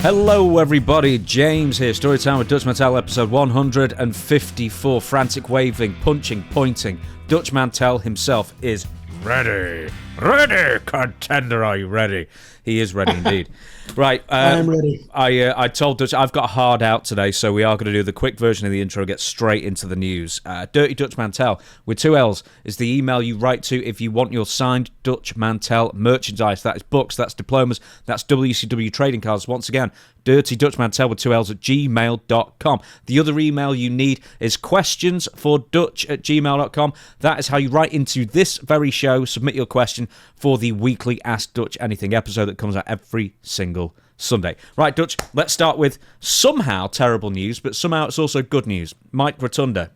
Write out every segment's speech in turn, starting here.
Hello everybody, James here, Storytime with Dutch Mantell, episode 154, frantic waving, punching, pointing. Dutch Mantell himself is ready. Ready, contender, are you ready? He is ready indeed. Right. I'm ready. I told Dutch I've got a hard out today, so we are going to do the quick version of the intro, get straight into the news. Dirty Dutch Mantell, with 2 L's, is the email you write to if you want your signed Dutch Mantell merchandise. That is books, that's diplomas, that's WCW trading cards. Once again, Dirty Dutch Mantell with 2 L's at gmail.com. The other email you need is questionsfordutch@gmail.com. That is how you write into this very show, submit your question for the weekly Ask Dutch Anything episode that comes out every single Sunday. Right, Dutch, let's start with somehow terrible news, but somehow it's also good news. Mike Rotunda.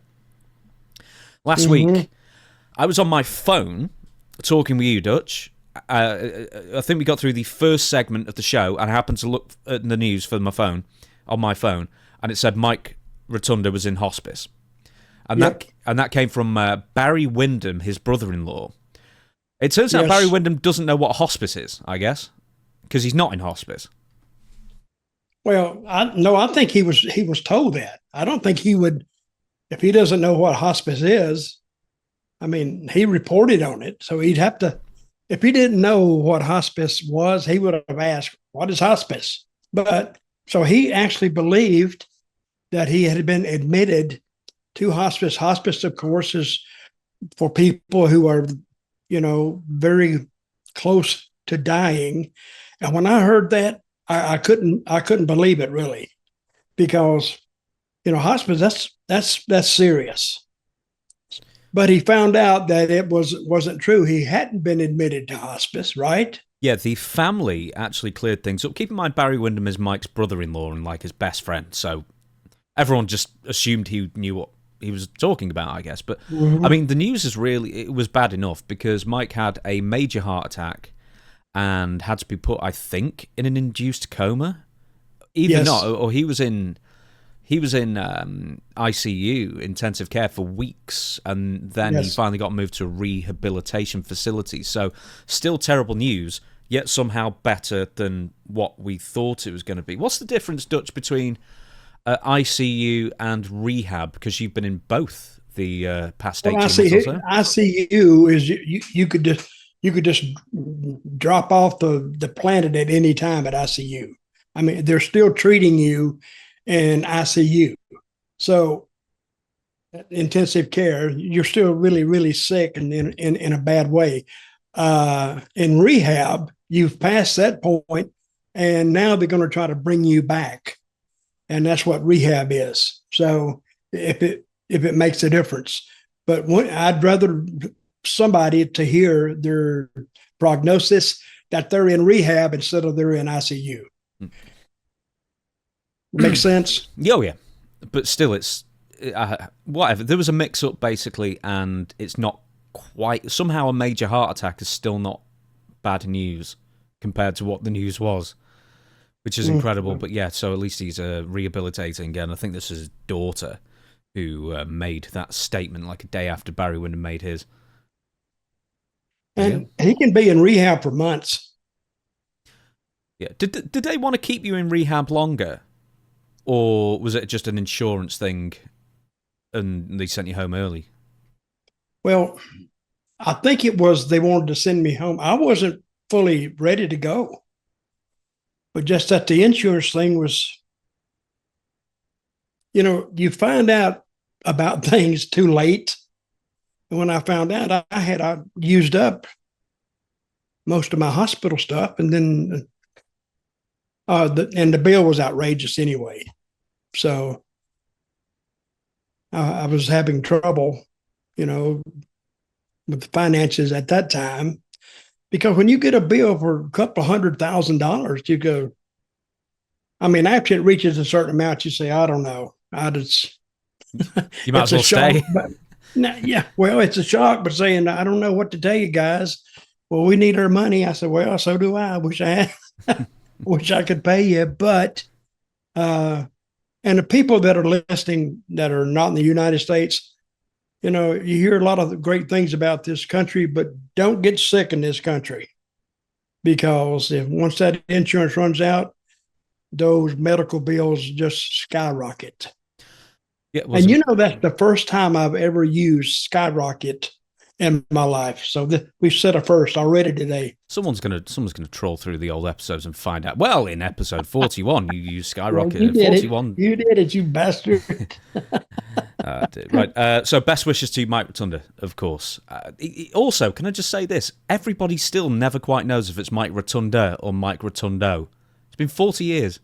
Last week, I was on my phone talking with you, Dutch. I think we got through the first segment of the show, and I happened to look at the news on my phone, and it said Mike Rotunda was in hospice. And that came from Barry Windham, his brother-in-law. It turns out Barry Windham doesn't know what hospice is, I guess, because he's not in hospice. Well, I think he was told that. I don't think he would, if he doesn't know what hospice is. I mean, he reported on it, so he'd have to. If he didn't know what hospice was, he would have asked, "What is hospice?" But so he actually believed that he had been admitted to hospice. Hospice, of course, is for people who are, very close to dying. And when I heard that, I couldn't believe it really, because hospice that's serious. But he found out that it wasn't true. He hadn't been admitted to hospice, right? Yeah, the family actually cleared things up. Keep in mind, Barry Windham is Mike's brother-in-law and like his best friend, so everyone just assumed he knew what he was talking about, I guess. But I mean, the news it was bad enough because Mike had a major heart attack and had to be put, I think, in an induced coma. Or he was in ICU, intensive care, for weeks, and then he finally got moved to a rehabilitation facility. So still terrible news, yet somehow better than what we thought it was going to be. What's the difference, Dutch, between ICU and rehab? Because you've been in both the past 18 months or so. ICU is you could just drop off the planet at any time at ICU. I mean, they're still treating you in ICU. So intensive care, you're still really, really sick and in a bad way. In rehab, you've passed that point, and now they're going to try to bring you back. And that's what rehab is. So if it makes a difference. But I'd rather somebody to hear their prognosis that they're in rehab instead of they're in ICU. Makes sense? Oh, yeah. But still, it's whatever. There was a mix-up, basically, and it's not quite. Somehow a major heart attack is still not bad news compared to what the news was, which is incredible. But yeah, so at least he's rehabilitating, and I think this is his daughter who made that statement like a day after Barry Windham made his. And he can be in rehab for months. Yeah. Did they want to keep you in rehab longer? Or was it just an insurance thing and they sent you home early? Well, I think it was they wanted to send me home. I wasn't fully ready to go. But just that the insurance thing was, you find out about things too late. And when I found out, I used up most of my hospital stuff, and then the bill was outrageous anyway. So I was having trouble, with finances at that time, because when you get a bill for a couple $100,000, you go, I mean, after it reaches a certain amount, you say, I don't know. You might as well stay. It's a shock, but saying, I don't know what to tell you guys. Well, we need our money. I said, well, so do I. Wish I could pay you. But, and the people that are listening that are not in the United States, you hear a lot of great things about this country, but don't get sick in this country, because once that insurance runs out, those medical bills just skyrocket. Yeah, And you know, that's the first time I've ever used skyrocket in my life. So we've set a first already today. someone's gonna troll through the old episodes and find out. Well, in episode 41, you use skyrocket. Well, you did 41. You did it, you bastard. Right. So best wishes to Mike Rotunda, of course. Also, can I just say this? Everybody still never quite knows if it's Mike Rotunda or Mike Rotundo. It's been 40 years.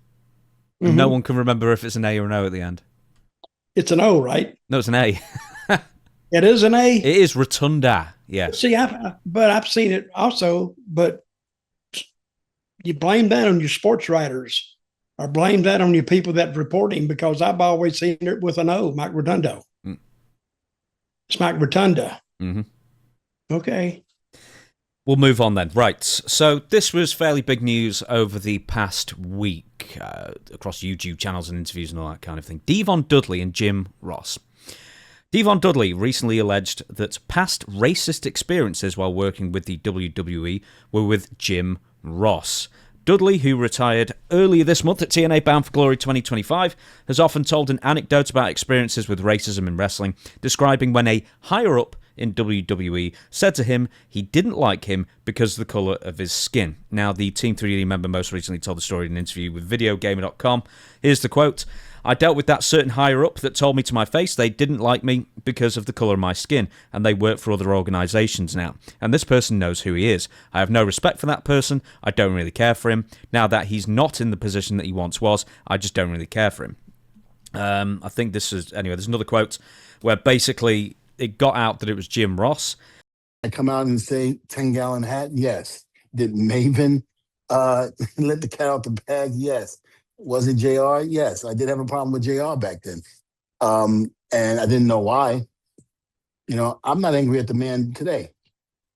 And no one can remember if it's an A or an O at the end. It's an O, right? No, it's an A. It is an A? It is Rotunda, yeah. See, I've seen it also, but you blame that on your sports writers or blame that on your people that reporting, because I've always seen it with an O, Mike Rotundo. It's Mike Rotunda. Mm-hmm. Okay. We'll move on then. Right, so this was fairly big news over the past week across YouTube channels and interviews and all that kind of thing. D'Von Dudley and Jim Ross. D'Von Dudley recently alleged that past racist experiences while working with the WWE were with Jim Ross. Dudley, who retired earlier this month at TNA Bound for Glory 2025, has often told an anecdote about experiences with racism in wrestling, describing when a higher-up in WWE said to him he didn't like him because of the colour of his skin. Now, the Team 3D member most recently told the story in an interview with videogamer.com. Here's the quote. I dealt with that certain higher-up that told me to my face they didn't like me because of the colour of my skin, and they work for other organisations now. And this person knows who he is. I have no respect for that person. I don't really care for him. Now that he's not in the position that he once was, I just don't really care for him. I think this is... Anyway, there's another quote where basically it got out that it was Jim Ross. I come out and say 10-gallon hat? Yes. Did Maven let the cat out the bag? Yes. Was it JR? Yes. I did have a problem with JR back then. And I didn't know why. You know, I'm not angry at the man today.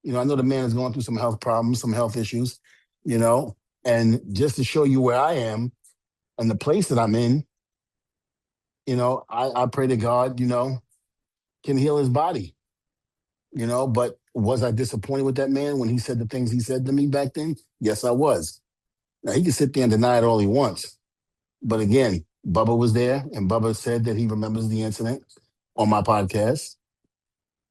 You know, I know the man is going through some health problems, some health issues, you know, and just to show you where I am and the place that I'm in, you know, I pray to God, you know, can heal his body, you know, but was I disappointed with that man when he said the things he said to me back then? Yes, I was. Now, he can sit there and deny it all he wants. But again, Bubba was there, and Bubba said that he remembers the incident on my podcast.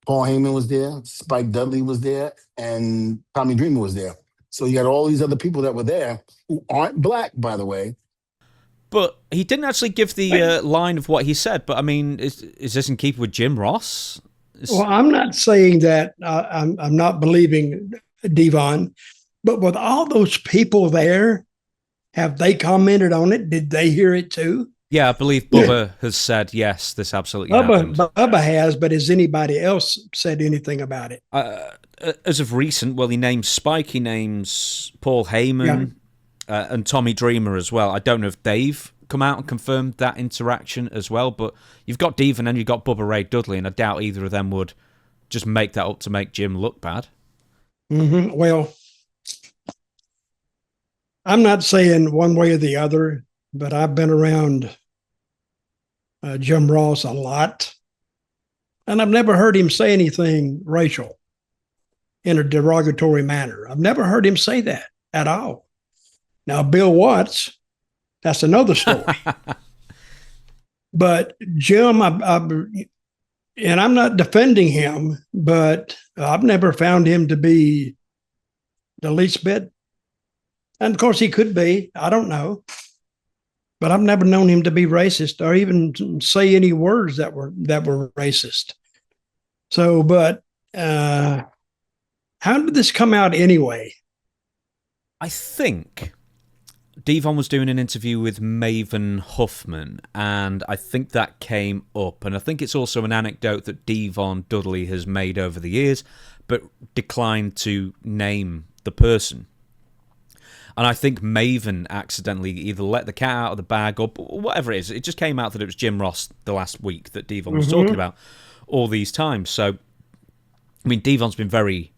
Paul Heyman was there, Spike Dudley was there, and Tommy Dreamer was there. So you got all these other people that were there who aren't black, by the way. But he didn't actually give the line of what he said. But, I mean, is this in keeping with Jim Ross? Well, I'm not saying that I'm not believing D'Von, but with all those people there, have they commented on it? Did they hear it too? Yeah, I believe Bubba has said, yes, this absolutely happened. Bubba has, but has anybody else said anything about it? As of recent, well, he names Spike, he names Paul Heyman, and Tommy Dreamer as well. I don't know if Dave come out and confirmed that interaction as well, but you've got D'Von and you've got Bubba Ray Dudley, and I doubt either of them would just make that up to make Jim look bad. Mm-hmm. Well, I'm not saying one way or the other, but I've been around Jim Ross a lot, and I've never heard him say anything racial in a derogatory manner. I've never heard him say that at all. Now, Bill Watts, that's another story. But Jim, and I'm not defending him, but I've never found him to be the least bit. And of course, he could be. I don't know. But I've never known him to be racist or even say any words that were racist. So, but how did this come out anyway? I think D'Von was doing an interview with Maven Huffman, and I think that came up. And I think it's also an anecdote that D'Von Dudley has made over the years, but declined to name the person. And I think Maven accidentally either let the cat out of the bag or whatever it is. It just came out that it was Jim Ross the last week that D'Von was talking about all these times. So, I mean, D'Von's been very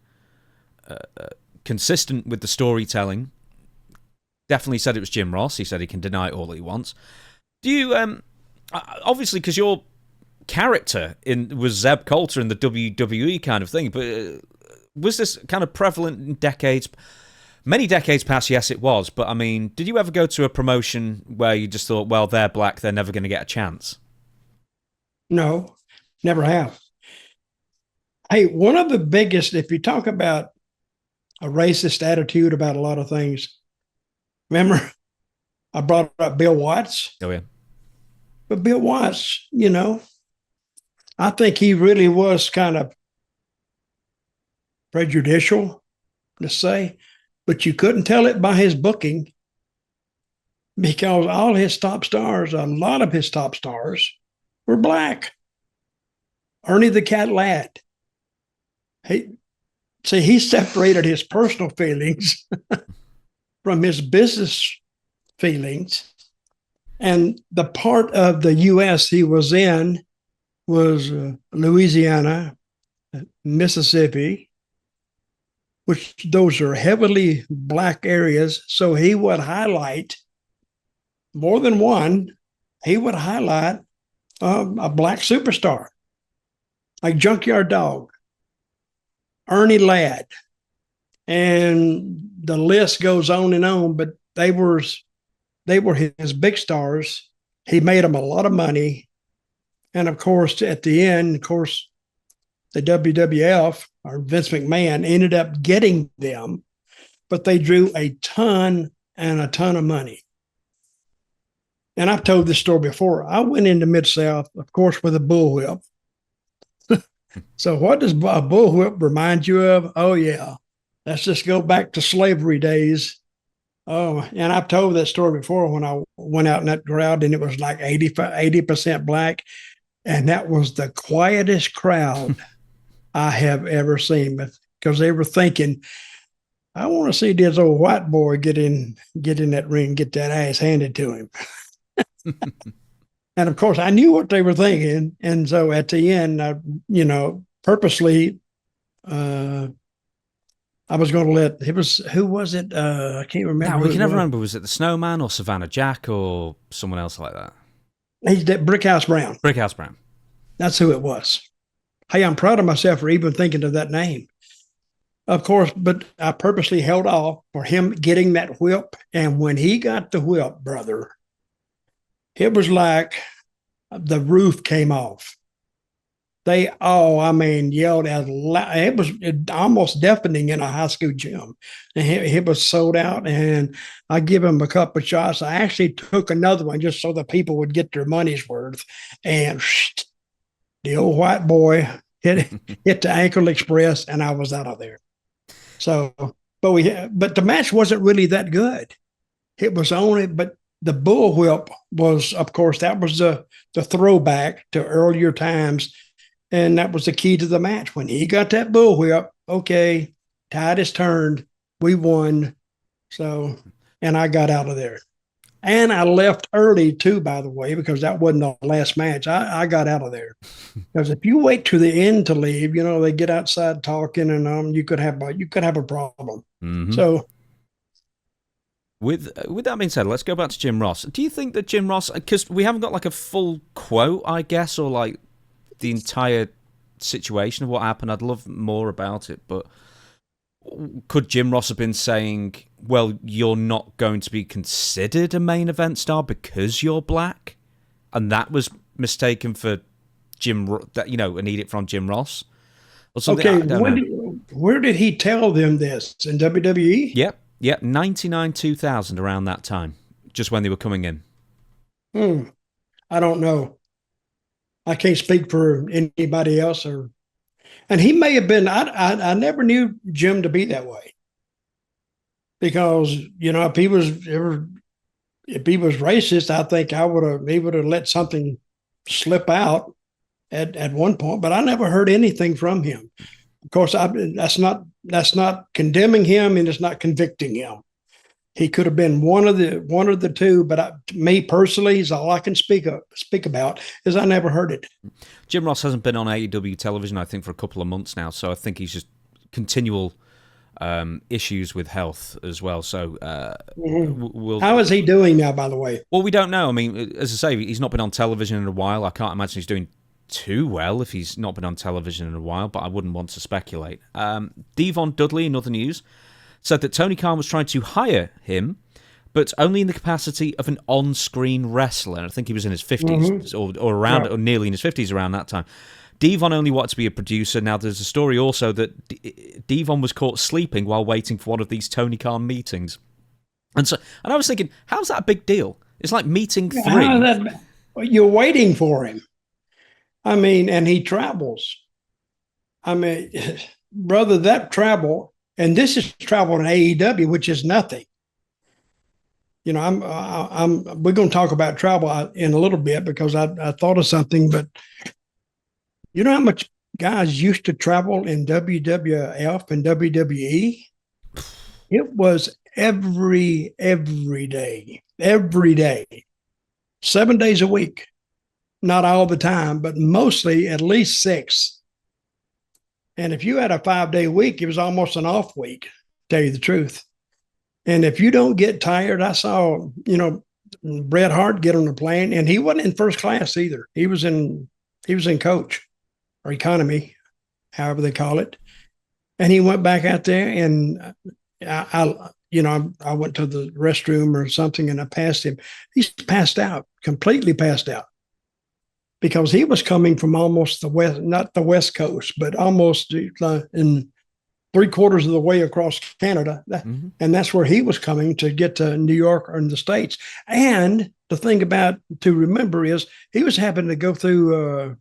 consistent with the storytelling. Definitely said it was Jim Ross. He said he can deny it all that he wants. Do you, obviously, because your character was Zeb Colter in the WWE kind of thing, but was this kind of prevalent in decades Many decades past, yes, it was. But, I mean, did you ever go to a promotion where you just thought, well, they're black, they're never going to get a chance? No, never have. Hey, one of the biggest, if you talk about a racist attitude about a lot of things, remember I brought up Bill Watts? Oh, yeah. But Bill Watts, I think he really was kind of prejudicial, to say, but you couldn't tell it by his booking because all his top stars, a lot of his top stars, were black. Ernie the Cat Ladd. He separated his personal feelings from his business feelings. And the part of the U.S. he was in was Louisiana, Mississippi, which those are heavily black areas. So he would highlight more than one. He would highlight a black superstar like Junkyard Dog, Ernie Ladd, and the list goes on and on. But they were his big stars. He made them a lot of money. And of course, at the end, the WWF or Vince McMahon ended up getting them, but they drew a ton of money. And I've told this story before. I went into Mid-South, of course, with a bullwhip. So what does a bullwhip remind you of? Oh, yeah. Let's just go back to slavery days. Oh, and I've told that story before when I went out in that crowd and it was like 80% black. And that was the quietest crowd I have ever seen, because they were thinking, I want to see this old white boy get in that ring, get that ass handed to him. And of course, I knew what they were thinking. And so at the end, purposely, I was going to let, who was it? I can't remember. No, we can never remember. Was it the Snowman or Savannah Jack or someone else like that? He's Brickhouse Brown. Brickhouse Brown. That's who it was. Hey, I'm proud of myself for even thinking of that name. Of course, but I purposely held off for him getting that whip. And when he got the whip, brother, it was like the roof came off. They all, yelled as loud. It was almost deafening in a high school gym. And it was sold out. And I give him a couple of shots. I actually took another one just so the people would get their money's worth. And the old white boy hit the ankle express, and I was out of there. So, but the match wasn't really that good. It was only, but the bullwhip was, of course, that was the throwback to earlier times. And that was the key to the match. When he got that bullwhip, okay, tide is turned. We won. So, and I got out of there. And I left early too, by the way, because that wasn't the last match. I got out of there. Because if you wait to the end to leave, they get outside talking, and you could have a problem. Mm-hmm. So, with that being said, let's go back to Jim Ross. Do you think that Jim Ross, because we haven't got like a full quote, I guess, or like the entire situation of what happened. I'd love more about it, but could Jim Ross have been saying, well, you're not going to be considered a main event star because you're black? And that was mistaken for an edict from Jim Ross? Or something? Okay, where did he tell them this? In WWE? Yep, 99, 2000, around that time, just when they were coming in. I don't know. I can't speak for anybody else, and he may have been. I never knew Jim to be that way, because if he was racist, I think he would have let something slip out at one point. But I never heard anything from him. Of course, that's not condemning him, and it's not convicting him. He could have been one of the two, but me personally, is all I can speak about is I never heard it. Jim Ross hasn't been on AEW television, I think, for a couple of months now, so I think he's just continual issues with health as well. So, how is he doing now, by the way? Well, we don't know. I mean, as I say, he's not been on television in a while. I can't imagine he's doing too well if he's not been on television in a while, but I wouldn't want to speculate. D'Von Dudley, in other news, said that Tony Khan was trying to hire him, but only in the capacity of an on-screen wrestler. And I think he was in his 50s or around, or nearly in his 50s around that time. D'Von only wanted to be a producer. Now, there's a story also that D'Von was caught sleeping while waiting for one of these Tony Khan meetings. And I was thinking, how's that a big deal? It's like meeting 3. You're waiting for him. I mean, and he travels. I mean, brother, that travel, and this is travel in AEW, which is nothing. You know, we're going to talk about travel in a little bit because I thought of something, but you know how much guys used to travel in WWF and WWE? It was every day, 7 days a week. Not all the time, but mostly at least 6. And if you had a 5-day week, it was almost an off week, to tell you the truth. And if you don't get tired, I saw, you know, Bret Hart get on the plane, and he wasn't in first class either. He was in coach or economy, however they call it. And he went back out there, and I went to the restroom or something, and I passed him. He's passed out, completely passed out, because he was coming from almost the west, not the West Coast, but almost in 3/4 of the way across Canada. And that's where he was coming to get to New York or in the States. And the thing to remember is he was having to go through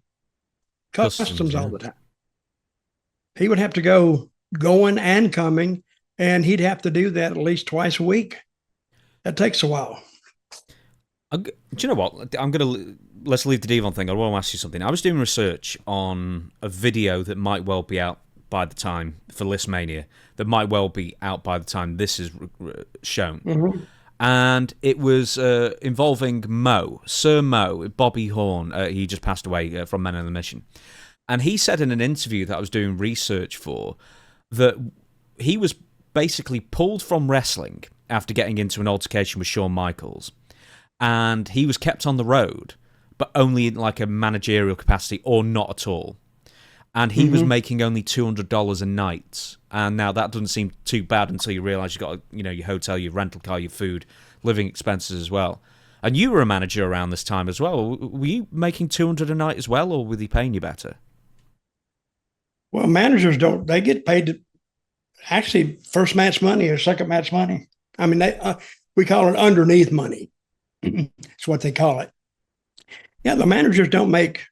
customs all the time. He would have to go going and coming, and he'd have to do that at least twice a week. That takes a while. Do you know what? Let's leave the D'Von thing. I want to ask you something. I was doing research on a video that might well be out by the time, for Listmania, that might well be out by the time this is shown. And it was involving Sir Mo, Bobby Horn. He just passed away from Men on the Mission. And he said in an interview that I was doing research for that he was basically pulled from wrestling after getting into an altercation with Shawn Michaels. And he was kept on the road, but only in like a managerial capacity or not at all. And he was making only $200 a night. And now that doesn't seem too bad until you realize you've got, you know, your hotel, your rental car, your food, living expenses as well. And you were a manager around this time as well. Were you making $200 a night as well, or were they paying you better? Well, managers they get paid actually first match money or second match money. I mean, we call it underneath money. That's what they call it. Yeah, the managers don't make,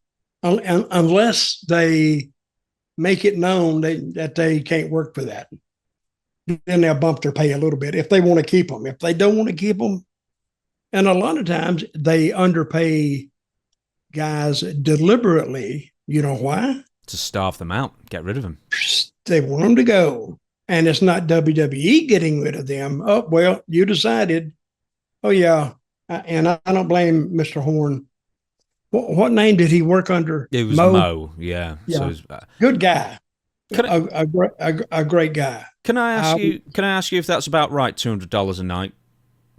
unless they make it known that they can't work for that. Then they'll bump their pay a little bit if they want to keep them. If they don't want to keep them, and a lot of times they underpay guys deliberately. You know why? To starve them out, get rid of them. They want them to go. And it's not WWE getting rid of them. Oh, well, you decided. Oh, yeah. And I don't blame Mr. Horn. What name did he work under? It was Mo, yeah. So it was, good guy. A great guy. Can I ask you if that's about right? $200 a night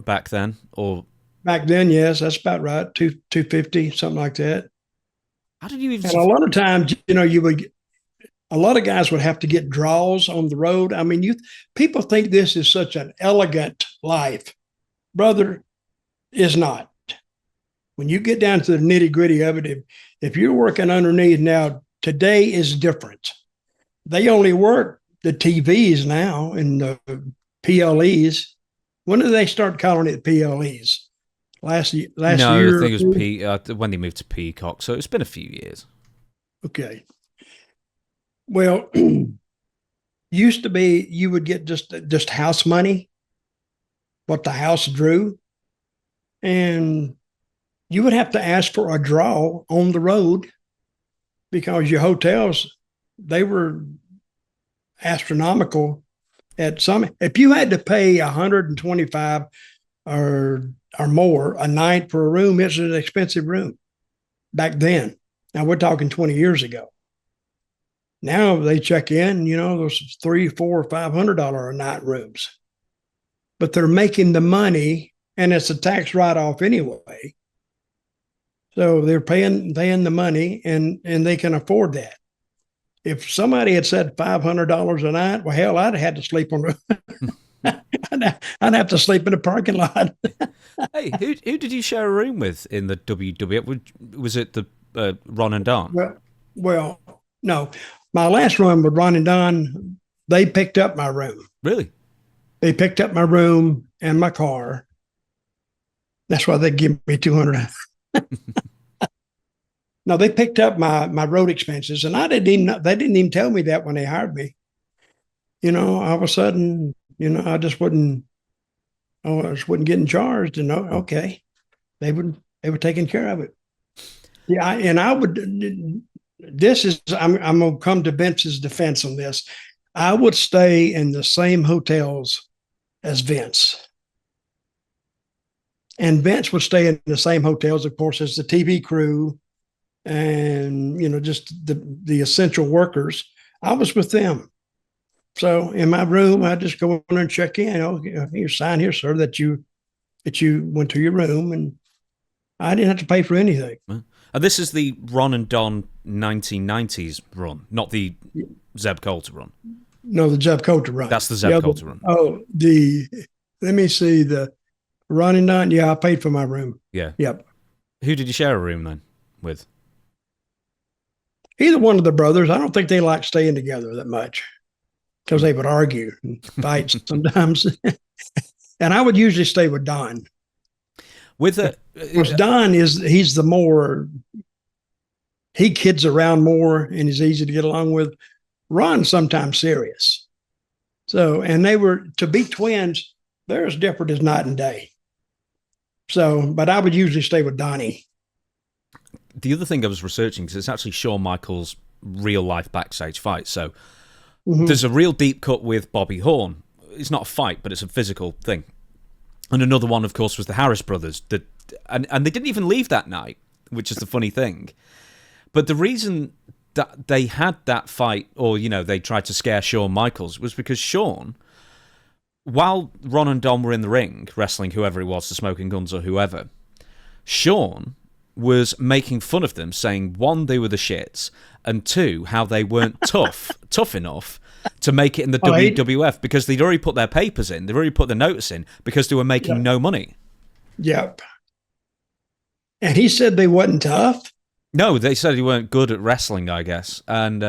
back then, or back then? Yes, that's about right. $250, something like that. How did you even? And a lot of times, you know, a lot of guys would have to get draws on the road. I mean, people think this is such an elegant life, brother. Is not. When you get down to the nitty gritty of it, if you're working underneath now, today is different. They only work the TVs now and the PLEs. When did they start calling it PLEs? Last year? No, I think it was when they moved to Peacock. So it's been a few years. Okay. Well, used to be you would get just house money, what the house drew. And you would have to ask for a draw on the road because your hotels, they were astronomical at some. If you had to pay $125 or more a night for a room, it's an expensive room back then. Now we're talking 20 years ago. Now they check in, you know, those $300, $400, $500 a night rooms, but they're making the money. And it's a tax write-off anyway. So they're paying the money and they can afford that. If somebody had said $500 a night, well, hell, I'd have had to sleep on I'd have to sleep in the parking lot. Hey, who did you share a room with in the WWF? Was it the Ron and Don? Well, no. My last room with Ron and Don, they picked up my room. Really? They picked up my room and my car. That's why they give me $200. No, they picked up my road expenses, and they didn't even tell me that when they hired me. All of a sudden, I just wouldn't getting charged, and okay, they were taking care of it. Yeah, and I would. This is I'm gonna come to Vince's defense on this. I would stay in the same hotels as Vince. And Vince would stay in the same hotels, of course, as the TV crew and, just the essential workers. I was with them. So in my room, I just go in and check in. You sign here, sir, that you went to your room, and I didn't have to pay for anything. And this is the Ron and Don 1990s run, not the Zeb Colter run. No, the Zeb Colter run. That's the Zeb Colter run. Let me see, the Ron and Don. Yeah, I paid for my room. Yeah. Yep. Who did you share a room then with? Either one of the brothers. I don't think they like staying together that much because they would argue and fight sometimes. And I would usually stay with Don. Because Don he's the more, he kids around more and he's easy to get along with. Ron's sometimes serious. So, and they were, to be twins, they're as different as night and day. So, but I would usually stay with Donnie. The other thing I was researching, because it's actually Shawn Michaels' real life backstage fight. So there's a real deep cut with Bobby Horn. It's not a fight, but it's a physical thing. And another one, of course, was the Harris brothers. And they didn't even leave that night, which is the funny thing. But the reason that they had that fight, or, they tried to scare Shawn Michaels, was because Shawn, while Ron and Don were in the ring, wrestling whoever it was, the Smoking Guns or whoever, Shawn was making fun of them, saying, one, they were the shits, and two, how they weren't tough enough to make it in the WWF, because they'd already put their papers in, they'd already put the notice in, because they were making no money. Yep. And he said they wasn't tough? No, they said they weren't good at wrestling, I guess. And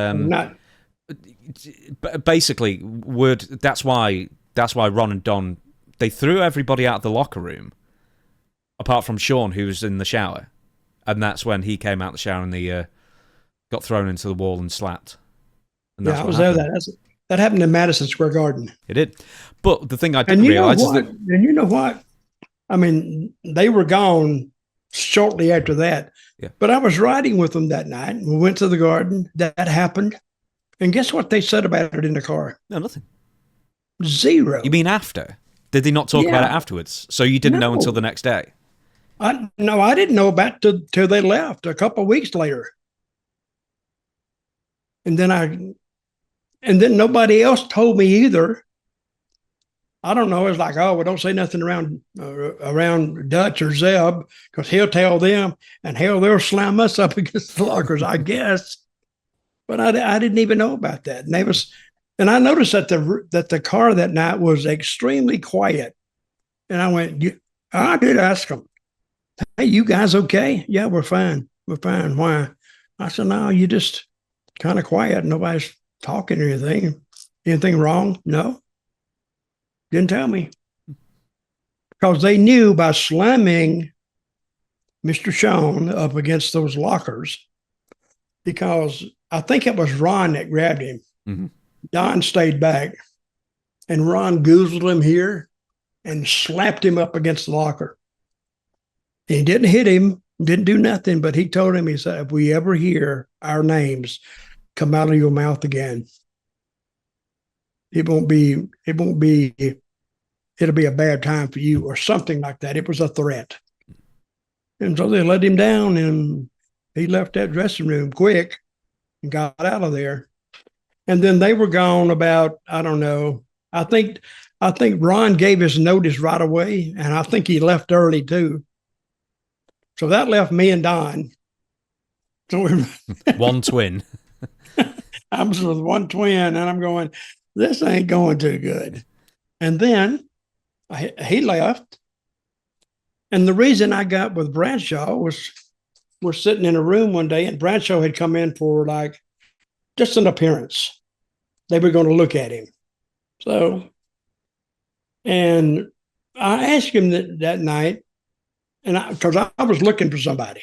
basically, that's why Ron and Don, they threw everybody out of the locker room, apart from Shawn, who was in the shower. And that's when he came out the shower and they got thrown into the wall and slapped. And I was there. That happened in Madison Square Garden. It did. But the thing I didn't realize is that... And you know what? I mean, they were gone shortly after that. Yeah. But I was riding with them that night. We went to the garden. That happened. And guess what they said about it in the car? No, nothing. Zero. You mean after? Did they not talk about it afterwards? So you didn't know until the next day? No, I didn't know about it till they left a couple of weeks later. And then nobody else told me either. I don't know. It's like, oh, well, don't say nothing around Dutch or Zeb, because he'll tell them, and hell, they'll slam us up against the lockers, I guess. But I didn't even know about that. And I noticed that the car that night was extremely quiet. And I went, I did ask them, hey, you guys okay? Yeah, we're fine. We're fine. Why? I said, no, you just kind of quiet. Nobody's talking or anything. Anything wrong? No. Didn't tell me. Because they knew by slamming Mr. Shawn up against those lockers, because I think it was Ron that grabbed him. Mm-hmm. Don stayed back, and Ron goozled him here and slapped him up against the locker. He didn't hit him, didn't do nothing, but he told him, he said, if we ever hear our names come out of your mouth again, it'll be a bad time for you, or something like that. It was a threat. And so they let him down, and he left that dressing room quick and got out of there. And then they were gone about, I don't know, I think Ron gave his notice right away, and I think he left early too. So that left me and Don. So one twin. I was with one twin, and I'm going, this ain't going too good. And then He left. And the reason I got with Bradshaw was we're sitting in a room one day, and Bradshaw had come in for like just an appearance. They were going to look at him. So, and I asked him that night, and because I was looking for somebody,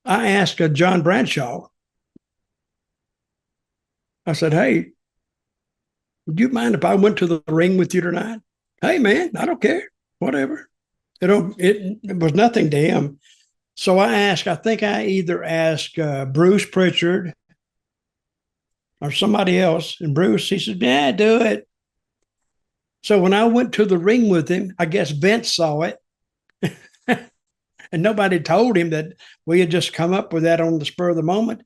I asked John Bradshaw, I said, hey, would you mind if I went to the ring with you tonight? Hey, man, I don't care. Whatever. It was nothing to him. So I think I either asked Bruce Pritchard or somebody else. And Bruce, he said, yeah, do it. So when I went to the ring with him, I guess Vince saw it. And nobody told him that we had just come up with that on the spur of the moment.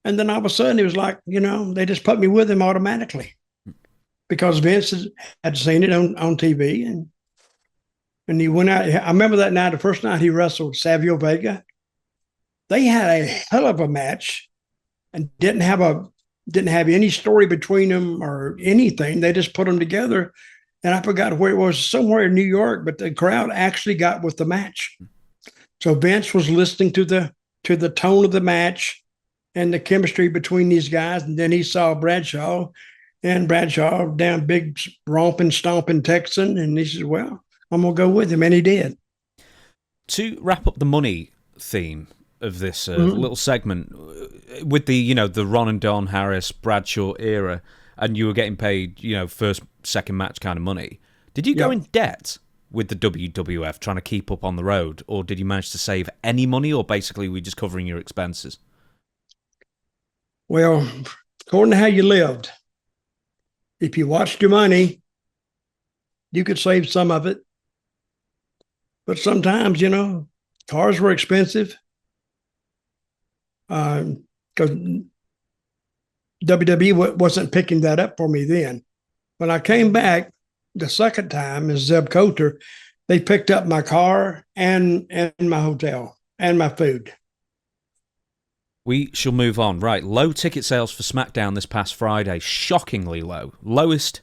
And then all of a sudden, it was like, they just put me with him automatically because Vince had seen it on TV. And he went out. I remember that night, the first night he wrestled Savio Vega. They had a hell of a match and didn't have any story between them or anything. They just put them together. And I forgot where it was, somewhere in New York, but the crowd actually got with the match. So Vince was listening to the tone of the match and the chemistry between these guys. And then he saw Bradshaw, and Bradshaw down big romping, stomping Texan. And he said, well, I'm going to go with him. And he did. To wrap up the money theme of this little segment, with the, the Ron and Don Harris, Bradshaw era, and you were getting paid, first, second match kind of money, did you go in debt with the WWF trying to keep up on the road, or did you manage to save any money, or basically were you just covering your expenses? Well, according to how you lived, if you watched your money, you could save some of it. But sometimes, cars were expensive because WWE wasn't picking that up for me then. When I came back the second time as Zeb Colter, they picked up my car and my hotel and my food. We shall move on. Right, low ticket sales for Smackdown this past Friday. Shockingly low. Lowest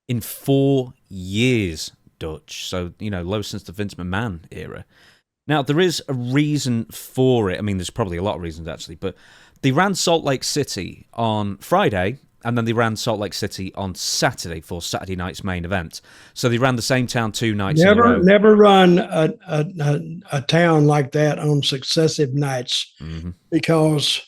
in 4 years, Dutch. So, lowest since the Vince McMahon era. Now, there is a reason for it. I mean, there's probably a lot of reasons, actually. But they ran Salt Lake City on Friday, and then they ran Salt Lake City on Saturday for Saturday night's main event. So they ran the same town 2 nights in a row. Never run a town like that on successive nights because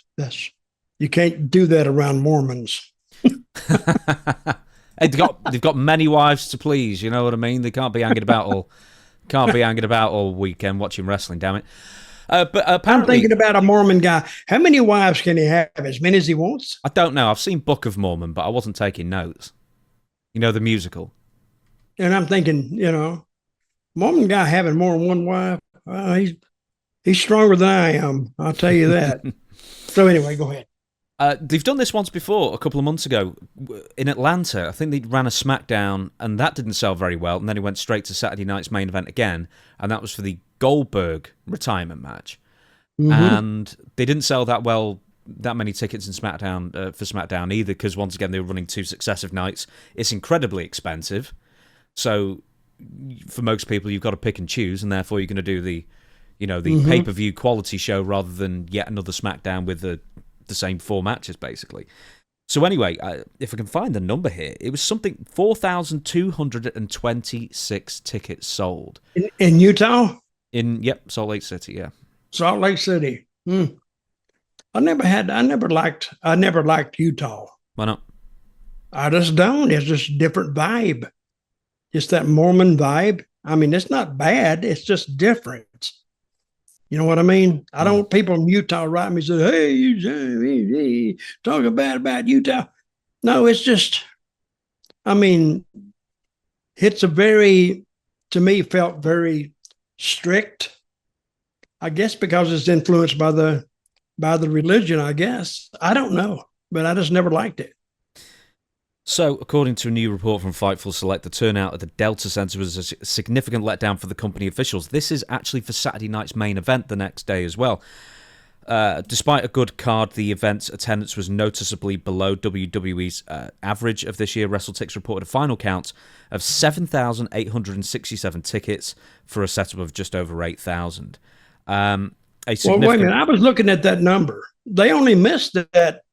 you can't do that around Mormons. They've got many wives to please. You know what I mean? They can't be hanging about all weekend watching wrestling. Damn it! But apparently, I'm thinking about a Mormon guy. How many wives can he have? As many as he wants? I don't know. I've seen Book of Mormon, but I wasn't taking notes. The musical. And I'm thinking, Mormon guy having more than one wife. He's stronger than I am. I'll tell you that. So anyway, go ahead. They've done this once before, a couple of months ago, in Atlanta. I think they ran a Smackdown, and that didn't sell very well. And then it went straight to Saturday night's main event again, and that was for the Goldberg retirement match. And they didn't sell that many tickets in SmackDown for SmackDown either, because once again they were running 2 successive nights. It's incredibly expensive, so for most people you've got to pick and choose, and therefore you're going to do the pay-per-view quality show rather than yet another SmackDown with the same 4 matches, basically. So anyway, if I can find the number here, it was something 4,226 tickets sold. In Utah? Salt Lake City, yeah. Salt Lake City. I never liked Utah. Why not? I just don't. It's just a different vibe. It's that Mormon vibe. I mean, it's not bad. It's just different. You know what I mean? I don't want people in Utah write me and say, hey, you talking bad about Utah. No, it's just, it's to me, felt very strict. I guess because it's influenced by the religion, I guess. I don't know, but I just never liked it. So, according to a new report from Fightful Select, the turnout at the Delta Center was a significant letdown for the company officials. This is actually for Saturday night's main event the next day as well. Despite a good card, the event's attendance was noticeably below WWE's average of this year. WrestleTix reported a final count of 7,867 tickets for a setup of just over 8,000. Well, wait a minute. I was looking at that number. They only missed that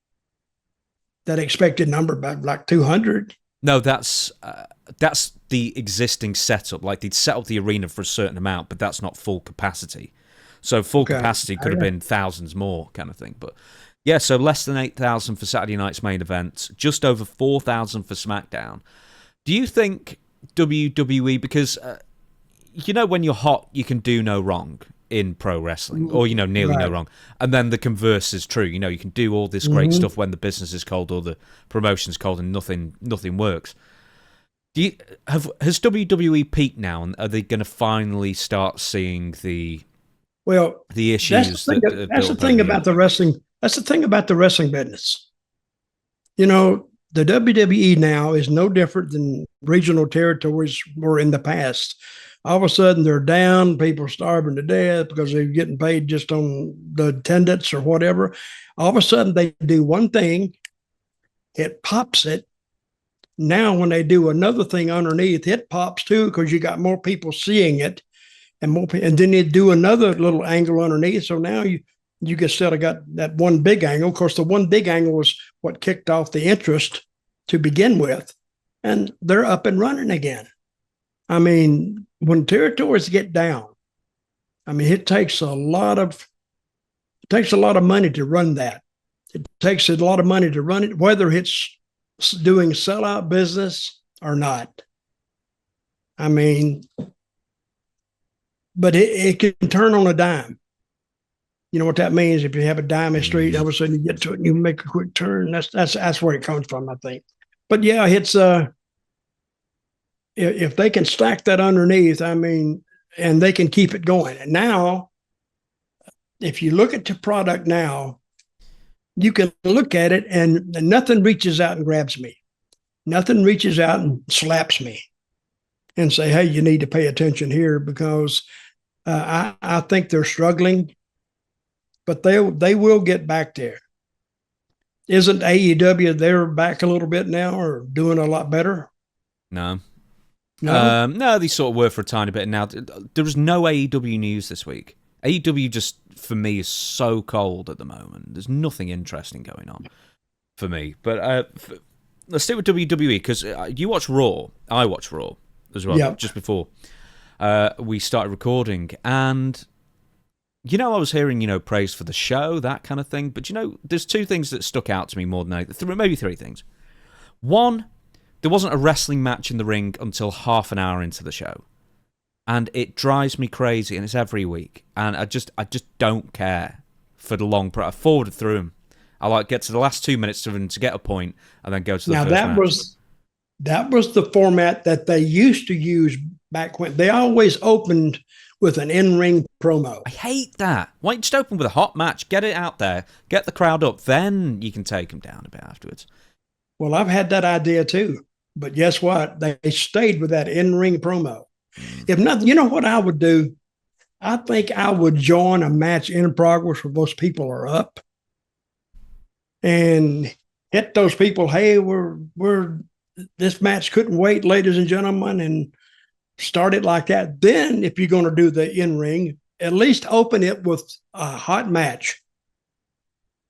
expected number by like 200. No, that's the existing setup. Like, they'd set up the arena for a certain amount, but that's not full capacity. So full capacity could have been thousands more, kind of thing. But yeah, so less than 8,000 for Saturday night's main event, just over 4,000 for SmackDown. Do you think WWE, because when you're hot, you can do no wrong in pro wrestling, or nearly no wrong, and then the converse is true. You can do all this great stuff when the business is cold or the promotion's cold, and nothing works. Has WWE peaked now, and are they going to finally start seeing the issues? That's the thing about the wrestling. That's the thing about the wrestling business. The WWE now is no different than regional territories were in the past. All of a sudden, they're down. People are starving to death because they're getting paid just on the attendance or whatever. All of a sudden, they do one thing, it pops it. Now, when they do another thing underneath, it pops too because you got more people seeing it. And then they do another little angle underneath. So now you still got that one big angle. Of course, the one big angle was what kicked off the interest to begin with. And they're up and running again. I mean, when territories get down, it takes a lot of money to run that. It takes a lot of money to run it, whether it's doing sellout business or not. But it can turn on a dime. You know what that means? If you have a dime in the street, all of a sudden you get to it and you make a quick turn. That's where it comes from, I think. But yeah, it's if they can stack that underneath, and they can keep it going. And now, if you look at the product now, you can look at it and nothing reaches out and grabs me. Nothing reaches out and slaps me and say, hey, you need to pay attention here, because I think they're struggling, but they will get back there. Isn't AEW, they're back a little bit now or doing a lot better? No. No, they sort of were for a tiny bit. Now, there was no AEW news this week. AEW just, for me, is so cold at the moment. There's nothing interesting going on for me. But let's stick with WWE, because you watch Raw. I watch Raw as well, just before we started recording. And, I was hearing, praise for the show, that kind of thing. But, there's two things that stuck out to me more than maybe three things. One, there wasn't a wrestling match in the ring until half an hour into the show. And it drives me crazy, and it's every week. And I just don't care for the long... I forwarded through them. I get to the last 2 minutes to get a point, and then go to the first match. That was the format that they used to use back when. They always opened with an in-ring promo. I hate that. Why don't you just open with a hot match, get it out there, get the crowd up, then you can take them down a bit afterwards. Well, I've had that idea too. But guess what? They stayed with that in-ring promo. If not, you know what I would do? I think I would join a match in progress where those people are up and hit those people. Hey, this match couldn't wait, ladies and gentlemen, and start it like that. Then, if you're going to do the in-ring, at least open it with a hot match.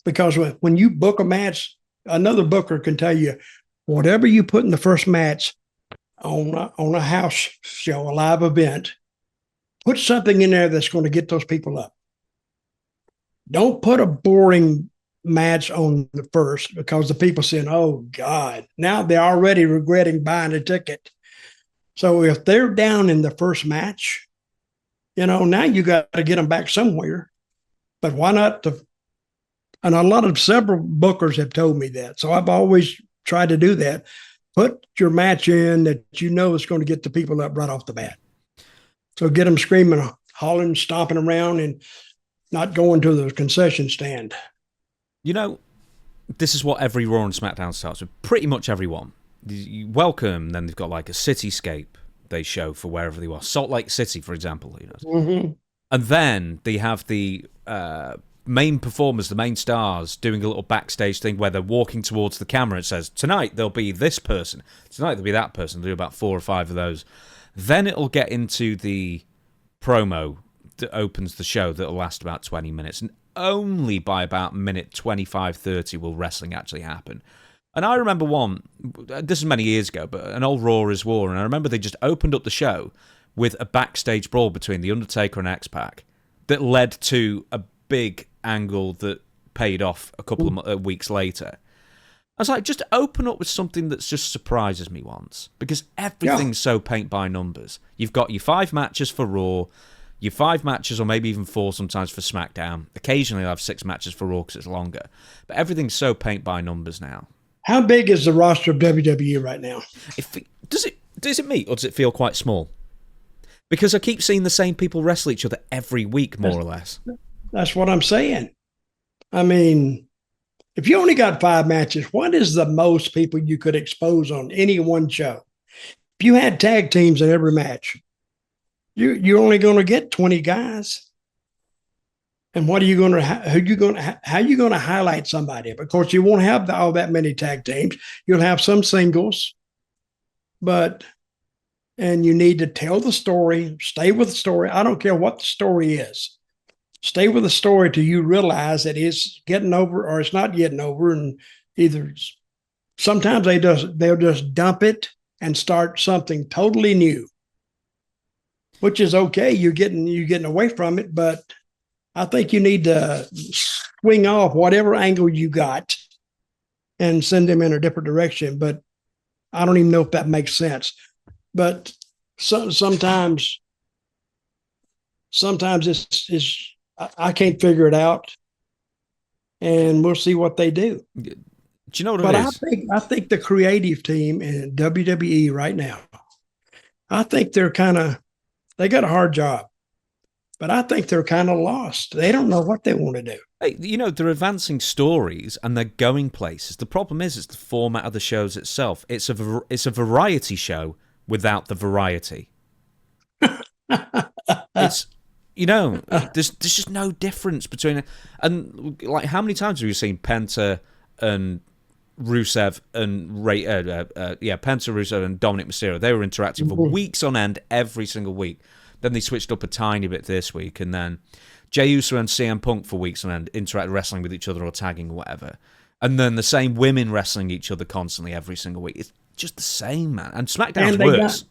Because when you book a match, another booker can tell you, whatever you put in the first match on a house show, a live event, put something in there that's going to get those people up. Don't put a boring match on the first, because the people saying, oh, God, now they're already regretting buying a ticket. So if they're down in the first match, now you got to get them back somewhere. But why not? And several bookers have told me that. So I've always tried to do that. Put your match in that is going to get the people up right off the bat. So get them screaming, hollering, stomping around, and not going to the concession stand. This is what every Raw and SmackDown starts with. Pretty much everyone. You welcome, then they've got like a cityscape they show for wherever they are. Salt Lake City, for example. Mm-hmm. And then they have the main performers, the main stars, doing a little backstage thing where they're walking towards the camera. It says, tonight there'll be this person, tonight there'll be that person. They'll do about 4 or 5 of those. Then it'll get into the promo that opens the show that'll last about 20 minutes. And only by about minute 25, 30 will wrestling actually happen. And I remember one, this is many years ago, but an old Raw is War, and I remember they just opened up the show with a backstage brawl between The Undertaker and X-Pac that led to a big angle that paid off a couple of weeks later. I was like, just open up with something that just surprises me once, because everything's so paint by numbers. You've got your 5 matches for Raw, your 5 matches, or maybe even 4 sometimes for Smackdown. Occasionally they'll have 6 matches for Raw because it's longer. But everything's so paint by numbers now. How big is the roster of WWE right now? Does it meet, or does it feel quite small? Because I keep seeing the same people wrestle each other every week, more or less. That's what I'm saying. I mean, if you only got 5 matches, what is the most people you could expose on any one show? If you had tag teams in every match, you're only going to get 20 guys. And what are you going to? How are you going to highlight somebody? Because you won't have all that many tag teams. You'll have some singles, and you need to tell the story. Stay with the story. I don't care what the story is. Stay with the story till you realize that it's getting over or it's not getting over. And either sometimes they'll just dump it and start something totally new, which is okay. You're getting away from it, but I think you need to swing off whatever angle you got and send them in a different direction. But I don't even know if that makes sense. But sometimes it's I can't figure it out, and we'll see what they do. Do you know what it is? I think the creative team in WWE right now, I think they got a hard job. But I think they're kind of lost. They don't know what they want to do. Hey, they're advancing stories and they're going places. The problem is, it's the format of the shows itself. It's a variety show without the variety. It's, there's just no difference between it. And like, how many times have you seen Penta and Rusev and Penta, Rusev and Dominic Mysterio? They were interacting for weeks on end every single week. Then they switched up a tiny bit this week, and then Jey Uso and CM Punk for weeks on end interact wrestling with each other or tagging or whatever. And then the same women wrestling each other constantly every single week. It's just the same, man. And SmackDown's worse.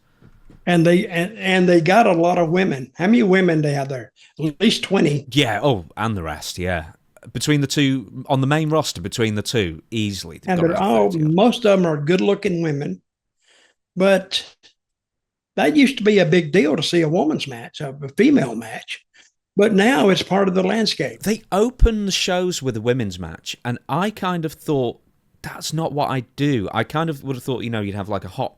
And they got a lot of women. How many women they have there? At least 20. Yeah, and the rest, yeah. Between the two, on the main roster, between the two, easily. And most of them are good-looking women. But that used to be a big deal to see a woman's match, a female match. But now it's part of the landscape. They open the shows with a women's match, and I kind of thought, that's not what I do. I kind of would have thought, you'd have like a hot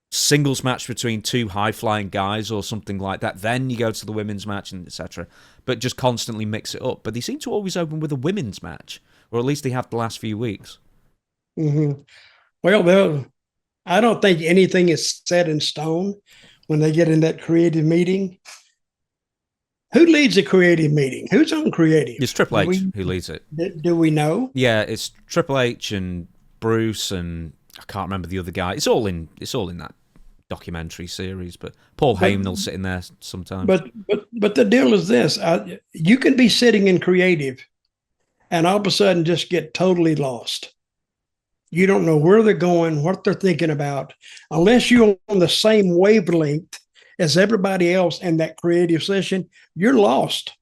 singles match between 2 high-flying guys or something like that. Then you go to the women's match, and etc. But just constantly mix it up. But they seem to always open with a women's match, or at least they have the last few weeks. Mm-hmm. Well, I don't think anything is set in stone when they get in that creative meeting. Who leads the creative meeting? Who's on creative? It's Triple H who leads it. Do we know? Yeah, it's Triple H and Bruce and I can't remember the other guy. It's all in that documentary series. But Paul Heyman will sit in there sometimes. But the deal is this: you can be sitting in creative, and all of a sudden just get totally lost. You don't know where they're going, what they're thinking about, unless you're on the same wavelength as everybody else in that creative session. You're lost.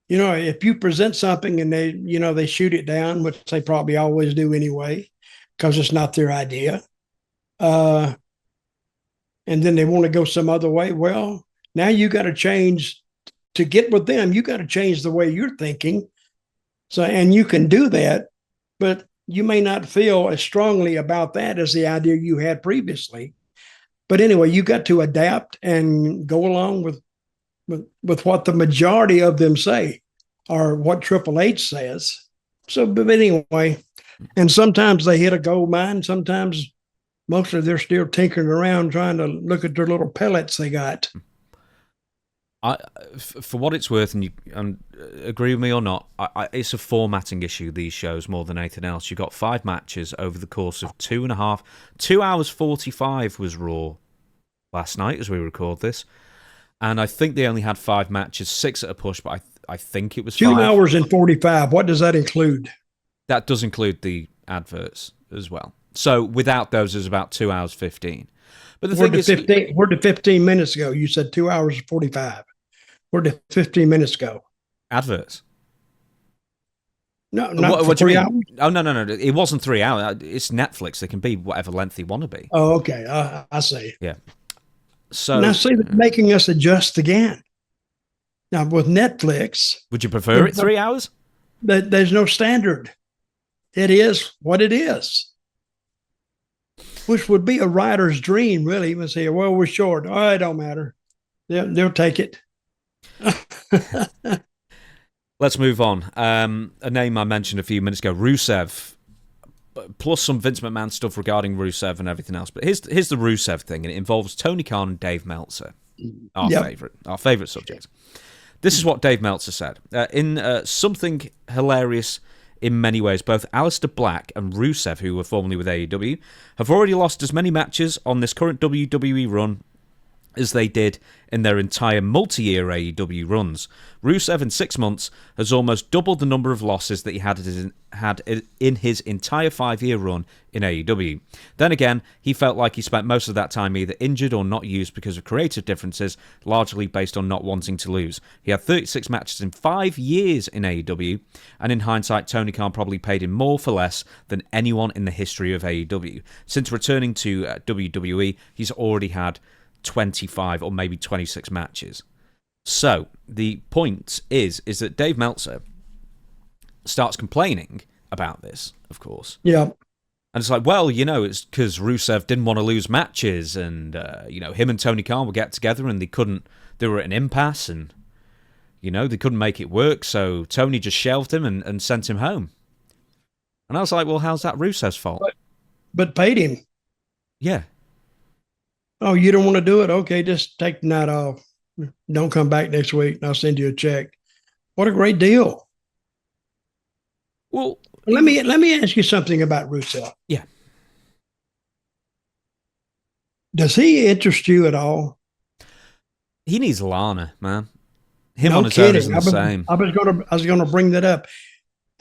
If you present something and they shoot it down, which they probably always do anyway, because it's not their idea, and then they want to go some other way. Well, now you got to change to get with them. You got to change the way you're thinking. So, and you can do that, but you may not feel as strongly about that as the idea you had previously. But anyway, you got to adapt and go along with what the majority of them say or what Triple H says. So, but anyway, and sometimes they hit a gold mine. Sometimes mostly they're still tinkering around trying to look at their little pellets they got. For what it's worth, and you agree with me or not, it's a formatting issue, these shows, more than anything else. You got 5 matches over the course of 2 hours 45 was Raw last night as we record this. And I think they only had 5 matches, 6 at a push, but I think it was 2 5. hours and 45. What does that include? That does include the adverts as well. So without those, it's about 2 hours 15. But the thing is, where did 15 minutes go? You said 2 hours and 45. Where did 15 minutes go? Adverts. No, not what for do you 3 mean? hours. Oh, no. It wasn't 3 hours. It's Netflix. They can be whatever length they want to be. Oh, okay. I see. Yeah. So now, see, they're making us adjust again. Now, with Netflix, would you prefer it 3 hours? There's no standard. It is what it is. Which would be a writer's dream, really. You would say, well, we're short. Oh, it don't matter. They'll take it. Let's move on. A name I mentioned a few minutes ago, Rusev, plus some Vince McMahon stuff regarding Rusev and everything else. But here's the Rusev thing, and it involves Tony Khan and Dave Meltzer, our favorite subject. This is what Dave Meltzer said. In something hilarious in many ways, both Aleister Black and Rusev, who were formerly with AEW, have already lost as many matches on this current WWE run as they did in their entire multi-year AEW runs. Rusev in 6 months has almost doubled the number of losses that he had in his entire 5-year run in AEW. Then again, he felt like he spent most of that time either injured or not used because of creative differences, largely based on not wanting to lose. He had 36 matches in 5 years in AEW, and in hindsight, Tony Khan probably paid him more for less than anyone in the history of AEW. Since returning to WWE, he's already had 25 or maybe 26 matches. So the point is that Dave Meltzer starts complaining about this, of course. Yeah. And it's like, well, it's because Rusev didn't want to lose matches, and him and Tony Khan would get together and they were at an impasse, and they couldn't make it work, so Tony just shelved him and sent him home. And I was like, well, how's that Rusev's fault? But paid him. Yeah. Oh, you don't want to do it? Okay, just take the night off. Don't come back next week, and I'll send you a check. What a great deal. Well, let me ask you something about Rusev. Yeah. Does he interest you at all? He needs Lana, man. Him No on his own kidding. isn't the same. I was gonna bring that up.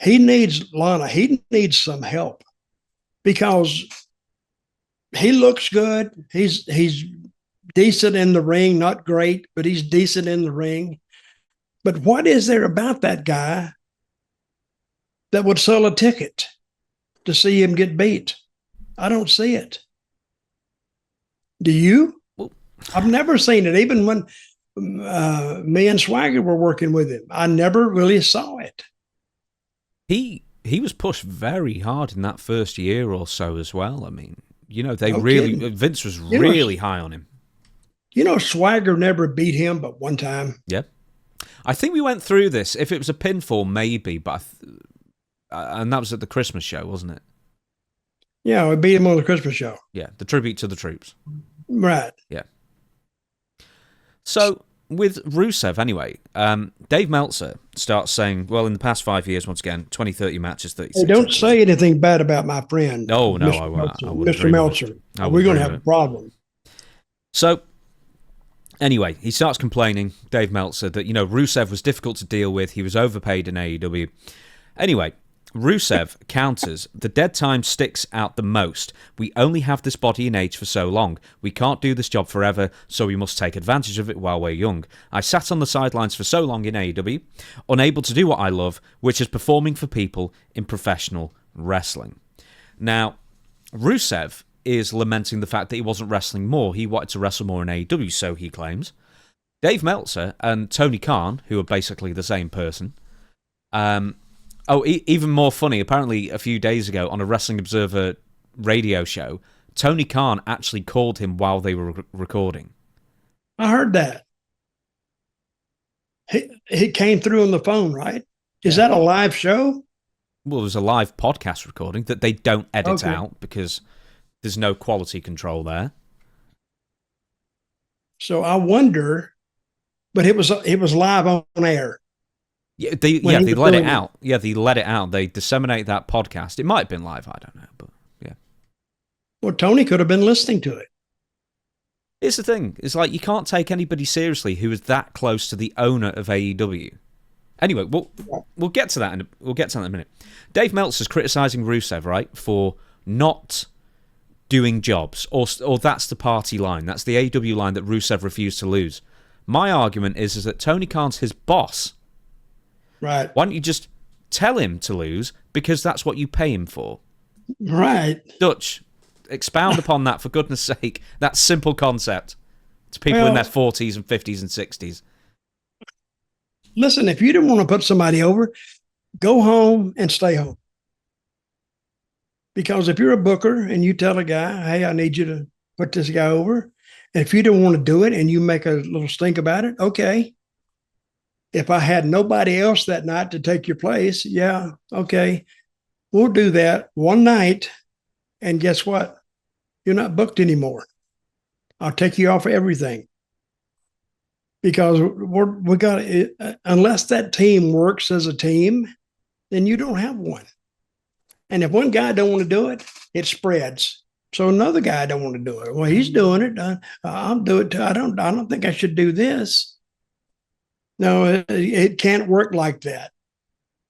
He needs Lana. He needs some help because he looks good. He's decent in the ring, not great, but he's decent in the ring. But what is there about that guy that would sell a ticket to see him get beat? I don't see it. Do you? Well, I've never seen it. Even when me and Swagger were working with him, I never really saw it. He was pushed very hard in that first year or so as well. I mean, Vince was really high on him. Swagger never beat him but one time. Yeah. I think we went through this. If it was a pinfall, maybe, but and that was at the Christmas show, wasn't it? Yeah, we beat him on the Christmas show. Yeah, the tribute to the troops. Right. Yeah. So, with Rusev, anyway, Dave Meltzer starts saying, well, in the past 5 years, once again, 20, 30 matches, 36. Hey, don't say anything bad about my friend. No, Mr. I won't. Mr. Meltzer. We're going to have a problem. So, anyway, he starts complaining, Dave Meltzer, that, Rusev was difficult to deal with. He was overpaid in AEW. Anyway, Rusev counters, the dead time sticks out the most. We only have this body and age for so long. We can't do this job forever, so we must take advantage of it while we're young. I sat on the sidelines for so long in AEW, unable to do what I love, which is performing for people in professional wrestling. Now, Rusev is lamenting the fact that he wasn't wrestling more. He wanted to wrestle more in AEW, so he claims. Dave Meltzer and Tony Khan, who are basically the same person, even more funny, apparently a few days ago on a Wrestling Observer radio show, Tony Khan actually called him while they were recording. I heard that. He came through on the phone, right? Is that a live show? Well, it was a live podcast recording that they don't edit out because there's no quality control there. So I wonder but it was live on air. Yeah, they let it out. Yeah, they let it out. They disseminate that podcast. It might have been live. I don't know, but yeah. Well, Tony could have been listening to it. Here's the thing: it's like you can't take anybody seriously who is that close to the owner of AEW. Anyway, we'll get to that. We'll get to that in a minute. Dave Meltzer's criticizing Rusev, right, for not doing jobs, or that's the party line. That's the AEW line that Rusev refused to lose. My argument is that Tony Khan's his boss. Right. Why don't you just tell him to lose because that's what you pay him for? Right. Dutch, expound upon that, for goodness sake. That simple concept to people in their 40s and 50s and 60s. Listen, if you don't want to put somebody over, go home and stay home. Because if you're a booker and you tell a guy, hey, I need you to put this guy over, and if you don't want to do it and you make a little stink about it, okay. If I had nobody else that night to take your place, yeah, okay. We'll do that one night, and guess what? You're not booked anymore. I'll take you off everything. Because we got unless that team works as a team, then you don't have one. And if one guy don't want to do it, it spreads. So another guy don't want to do it. Well, he's doing it. I'll do it too. I don't think I should do this. No, it can't work like that.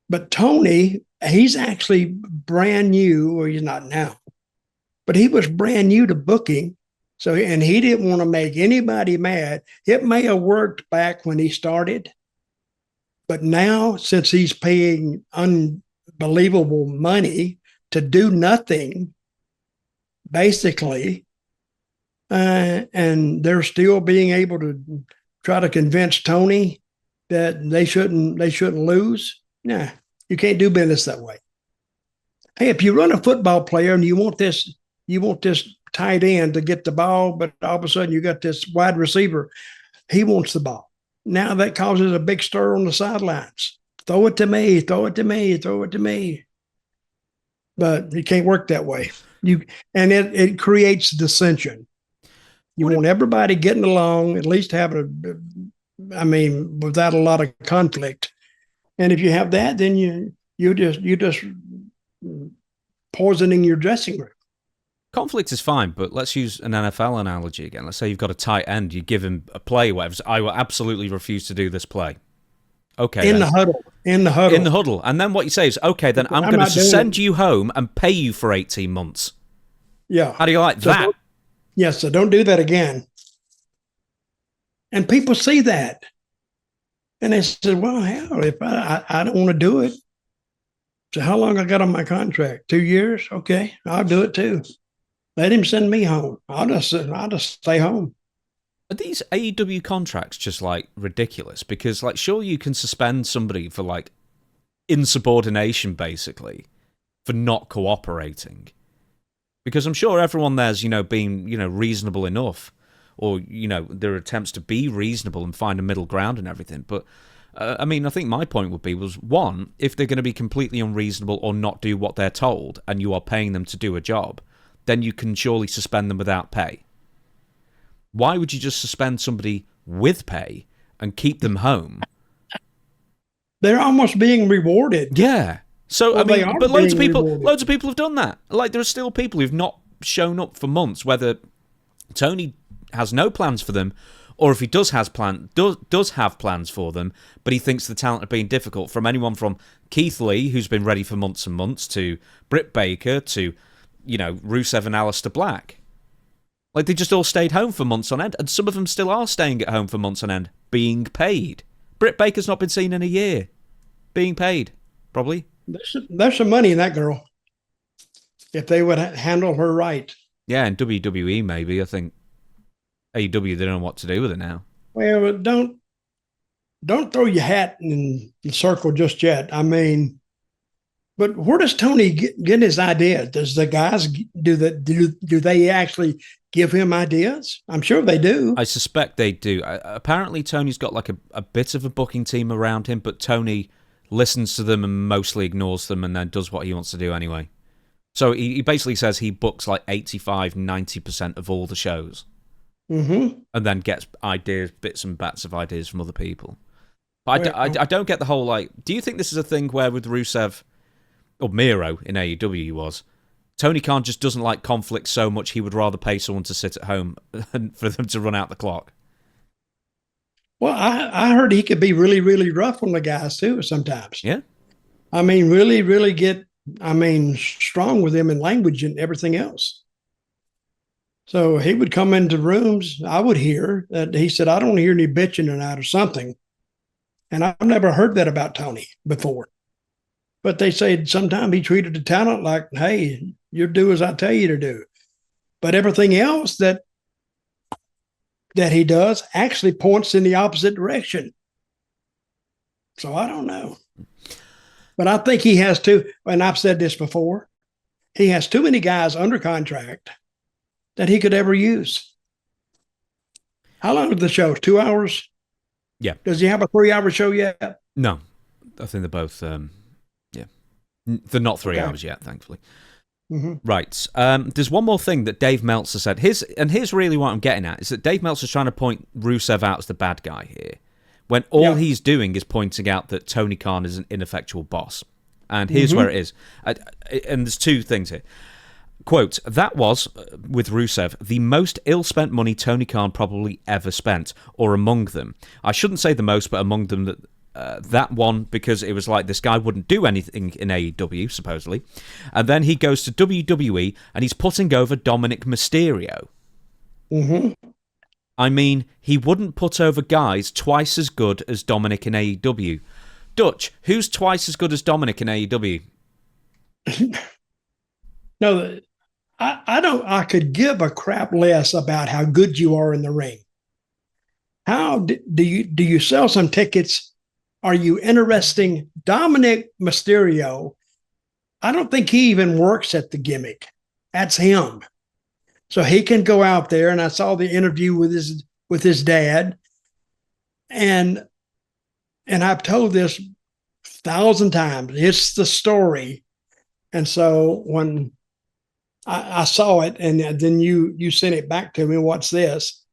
But Tony, he's actually brand new, or he's not now, but he was brand new to booking. So, and he didn't want to make anybody mad. It may have worked back when he started, but now, since he's paying unbelievable money to do nothing, basically, and they're still being able to try to convince Tony that they shouldn't lose. Nah, you can't do business that way. Hey, if you run a football player and you want this tight end to get the ball, but all of a sudden you got this wide receiver, he wants the ball. Now that causes a big stir on the sidelines. Throw it to me, throw it to me, throw it to me. But it can't work that way. It creates dissension. You want everybody getting along, at least having without a lot of conflict. And if you have that, then you just poisoning your dressing room. Conflict is fine, but let's use an NFL analogy again. Let's say you've got a tight end, you give him a play, whatever. I will absolutely refuse to do this play. Okay. In the huddle. And then what you say is, okay, then I'm going to send you home and pay you for 18 months. Yeah. How do you like that? So don't do that again. And people see that. And they said, well, hell, if I don't want to do it. So how long I got on my contract? 2 years? Okay, I'll do it too. Let him send me home. I'll just stay home. Are these AEW contracts just like ridiculous? Because like, sure, you can suspend somebody for like insubordination, basically, for not cooperating. Because I'm sure everyone there's, being, reasonable enough, or, there are attempts to be reasonable and find a middle ground and everything. But I think my point would be was, one, if they're going to be completely unreasonable or not do what they're told, and you are paying them to do a job, then you can surely suspend them without pay. Why would you just suspend somebody with pay and keep them home? They're almost being rewarded. Yeah. So, well, but loads of people have done that. Like, there are still people who've not shown up for months, whether Tony has no plans for them, or if he does have plans for them, but he thinks the talent are being difficult. From anyone from Keith Lee, who's been ready for months and months, to Britt Baker, to Rusev and Aleister Black. Like, they just all stayed home for months on end, and some of them still are staying at home for months on end, being paid. Britt Baker's not been seen in a year, being paid, probably. There's some money in that girl, if they would handle her right. Yeah, in WWE, maybe. I think AEW, they don't know what to do with it now. Well, don't throw your hat in the circle just yet. But where does Tony get his ideas? Does the guys do they actually give him ideas? I'm sure they do. I suspect they do. Apparently, Tony's got like a bit of a booking team around him, but Tony listens to them and mostly ignores them and then does what he wants to do anyway. So he basically says he books like 85-90% of all the shows. Mm-hmm. and then gets ideas, bits and bats of ideas from other people. But I don't get the whole, like, do you think this is a thing where with Rusev, or Miro in AEW he was, Tony Khan just doesn't like conflict so much he would rather pay someone to sit at home and for them to run out the clock? Well, I heard he could be really, really rough on the guys too sometimes. Yeah. I mean, really, really get, strong with them in language and everything else. So he would come into rooms, I would hear that he said, I don't hear any bitching tonight or something. And I've never heard that about Tony before. But they say sometimes he treated the talent like, hey, you do as I tell you to do. But everything else that he does actually points in the opposite direction. So I don't know. But I think he has too, and I've said this before, he has too many guys under contract that he could ever use. How long is the show? 2 hours? Yeah. Does he have a 3-hour show yet? No. I think they're both, yeah. They're not 3 hours yet, thankfully. Mm-hmm. Right. There's one more thing that Dave Meltzer said. Here's really what I'm getting at, is that Dave Meltzer's trying to point Rusev out as the bad guy here, when all he's doing is pointing out that Tony Khan is an ineffectual boss. And here's where it is. And there's two things here. Quote, that was, with Rusev, the most ill-spent money Tony Khan probably ever spent, or among them. I shouldn't say the most, but among them, that one, because it was like this guy wouldn't do anything in AEW, supposedly. And then he goes to WWE, and he's putting over Dominic Mysterio. Mm-hmm. I mean, he wouldn't put over guys twice as good as Dominic in AEW. Dutch, who's twice as good as Dominic in AEW? No, I don't. I could give a crap less about how good you are in the ring. How do you sell some tickets? Are you interesting? Dominic Mysterio, I don't think he even works at the gimmick. That's him. So he can go out there, and I saw the interview with his dad, and I've told this 1,000 times. It's the story, and so when I saw it, and then you sent it back to me. What's this?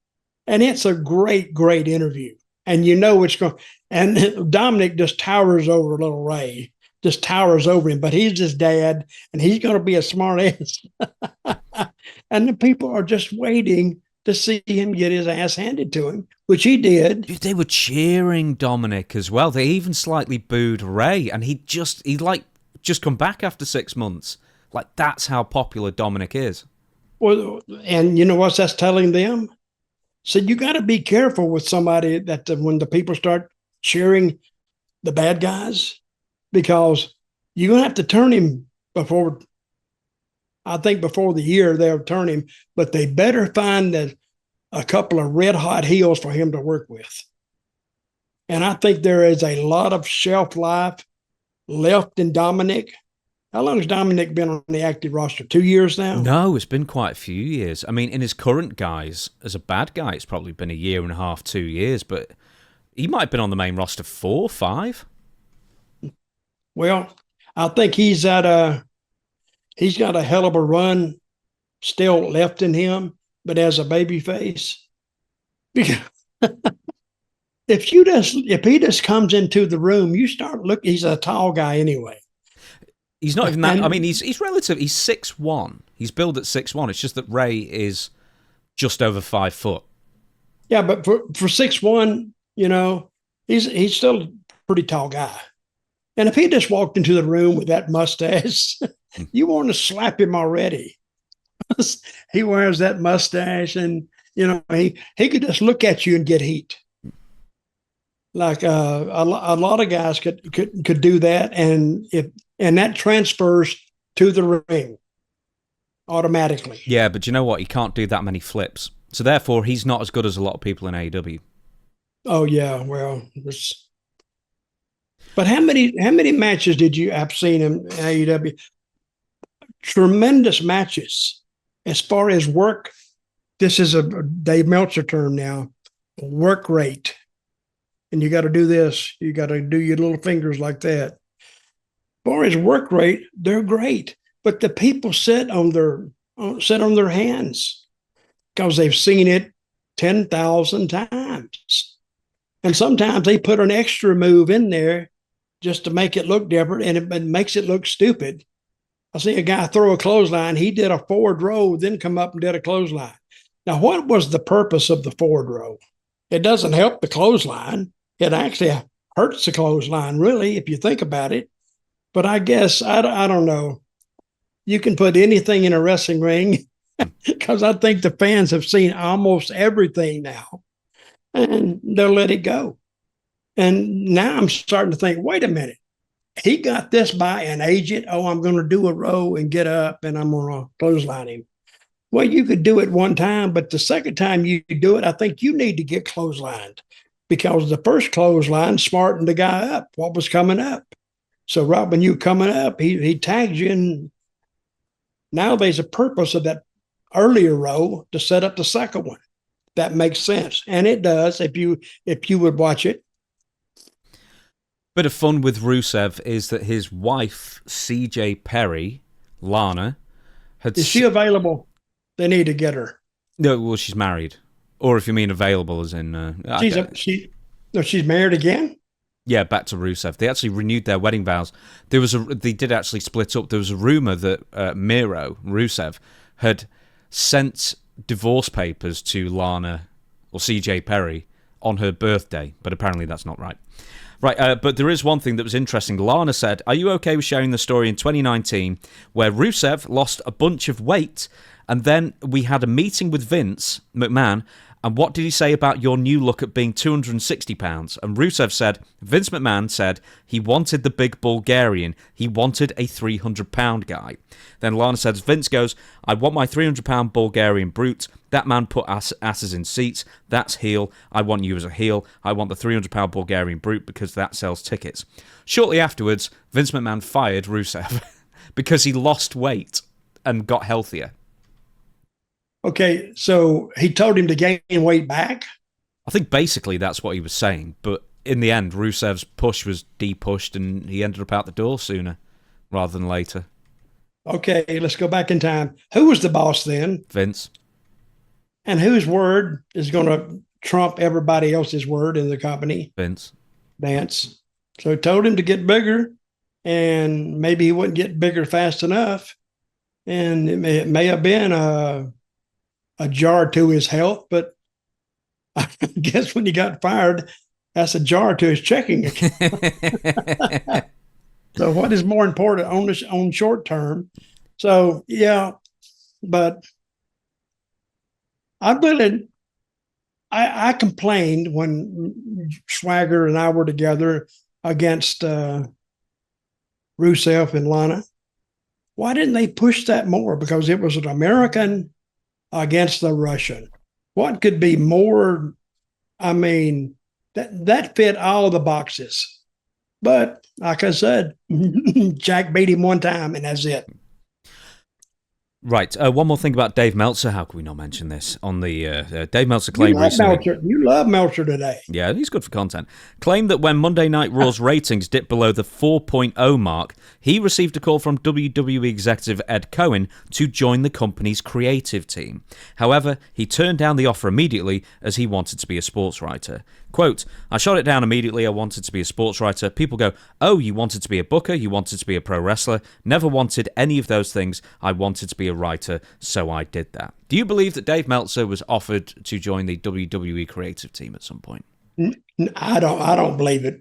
And it's a great, great interview, and you know it's going. And Dominic just towers over little Ray, just towers over him. But he's his dad, and he's going to be a smart ass. And the people are just waiting to see him get his ass handed to him, which he did. Dude, they were cheering Dominic as well. They even slightly booed Ray, and he just come back after 6 months. Like, that's how popular Dominic is. Well, and you know what that's telling them? So you got to be careful with somebody that when the people start cheering the bad guys, because you're going to have to turn him before the year they'll turn him, but they better find a couple of red hot heels for him to work with. And I think there is a lot of shelf life left in Dominic. How long has Dominic been on the active roster? 2 years now? No, it's been quite a few years. I mean, in his current guise, as a bad guy, it's probably been 1.5 2 years, but he might have been on the main roster 4, 5. Well, I think he's got a hell of a run still left in him, but as a baby face, because if he just comes into the room, you start looking. He's a tall guy anyway. He's not even that. I mean, he's relative. He's 6'1". He's billed at 6'1". It's just that Ray is just over 5 foot. Yeah, but for 6'1", he's still a pretty tall guy. And if he just walked into the room with that mustache, you want to slap him already. He wears that mustache, and he could just look at you and get heat. Like a lot of guys could do that, and that transfers to the ring automatically. Yeah, but you know what? He can't do that many flips, so therefore he's not as good as a lot of people in AEW. Oh yeah, well, but how many matches did you have seen in AEW? Tremendous matches as far as work. This is a Dave Meltzer term now. Work rate. And you got to do this. You got to do your little fingers like that. As far as work rate, they're great, but the people sit on their hands because they've seen it 10,000 times. And sometimes they put an extra move in there just to make it look different, and it makes it look stupid. I see a guy throw a clothesline. He did a forward row, then come up and did a clothesline. Now, what was the purpose of the forward row? It doesn't help the clothesline. It actually hurts the clothesline, really, if you think about it. But I guess, I don't know. You can put anything in a wrestling ring because I think the fans have seen almost everything now, and they'll let it go. And now I'm starting to think, wait a minute. He got this by an agent. Oh, I'm going to do a row and get up and I'm going to clothesline him. Well, you could do it one time, but the second time you do it, I think you need to get clotheslined because the first clothesline smartened the guy up, what was coming up. So right when you coming up, he tags you, and now there's a purpose of that earlier row to set up the second one. That makes sense. And it does if you would watch it. Bit of fun with Rusev is that his wife, CJ Perry, Lana, is she available? They need to get her. No, well, she's married. Or if you mean available, as in... she's married again? Yeah, back to Rusev. They actually renewed their wedding vows. They did actually split up. There was a rumor that Miro, Rusev, had sent divorce papers to Lana, or CJ Perry, on her birthday, but apparently that's not right. Right, but there is one thing that was interesting. Lana said, are you okay with sharing the story in 2019 where Rusev lost a bunch of weight and then we had a meeting with Vince McMahon, and what did he say about your new look at being 260 pounds? And Rusev said, Vince McMahon said he wanted the big Bulgarian. He wanted a 300-pound guy. Then Lana says, Vince goes, I want my 300-pound Bulgarian brute. That man put asses in seats. That's heel. I want you as a heel. I want the 300-pound Bulgarian brute because that sells tickets. Shortly afterwards, Vince McMahon fired Rusev because he lost weight and got healthier. Okay, so he told him to gain weight back? I think basically that's what he was saying, but in the end, Rusev's push was de-pushed and he ended up out the door sooner rather than later. Okay, let's go back in time. Who was the boss then? Vince. And whose word is going to trump everybody else's word in the company? Vince. So he told him to get bigger, and maybe he wouldn't get bigger fast enough, and it may have been a jar to his health, but I guess when he got fired, that's a jar to his checking account. So what is more important on short term? So yeah, but I complained when Swagger and I were together against Rusev and Lana. Why didn't they push that more? Because it was an American against the Russian. What could be more? I mean, that fit all the boxes. But like I said, Jack beat him one time, and that's it. Right. One more thing about Dave Meltzer. How can we not mention this? On the Dave Meltzer claim recently. You love Meltzer today. Yeah, he's good for content. Claimed that when Monday Night Raw's ratings dipped below the 4.0 mark, he received a call from WWE executive Ed Cohen to join the company's creative team. However, he turned down the offer immediately as he wanted to be a sports writer. Quote, I shot it down immediately. I wanted to be a sports writer. People go, oh, you wanted to be a booker? You wanted to be a pro wrestler? Never wanted any of those things. I wanted to be a writer, so I did that. Do you believe that Dave Meltzer was offered to join the WWE creative team at some point? I don't believe it.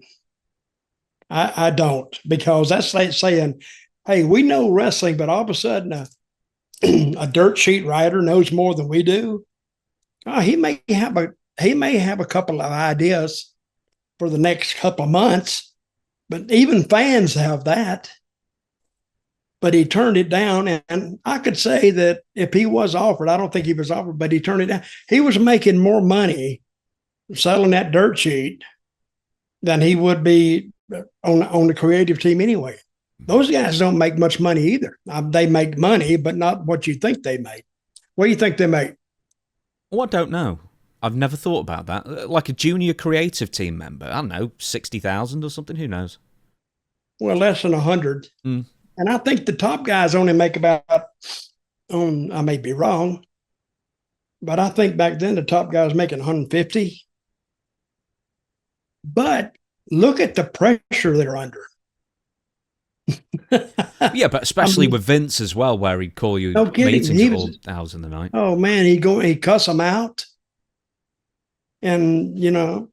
I don't, because that's like saying, hey, we know wrestling, but all of a sudden a dirt sheet writer knows more than we do. He may have a couple of ideas for the next couple of months, but even fans have that. But he turned it down, and I could say that if he was offered, I don't think he was offered, but he turned it down. He was making more money selling that dirt sheet than he would be on the creative team anyway. Those guys don't make much money either. They make money, but not what you think they make. What do you think they make? Oh, I don't know. I've never thought about that. Like a junior creative team member, I don't know, 60,000 or something. Who knows? Well, less than 100. Mm. And I think the top guys only make about, I may be wrong, But I think back then the top guy was making 150. But look at the pressure they're under. Yeah, but especially with Vince as well, where he'd call you no kidding. meetings at all hours in the night. Oh man, he'd cuss them out. And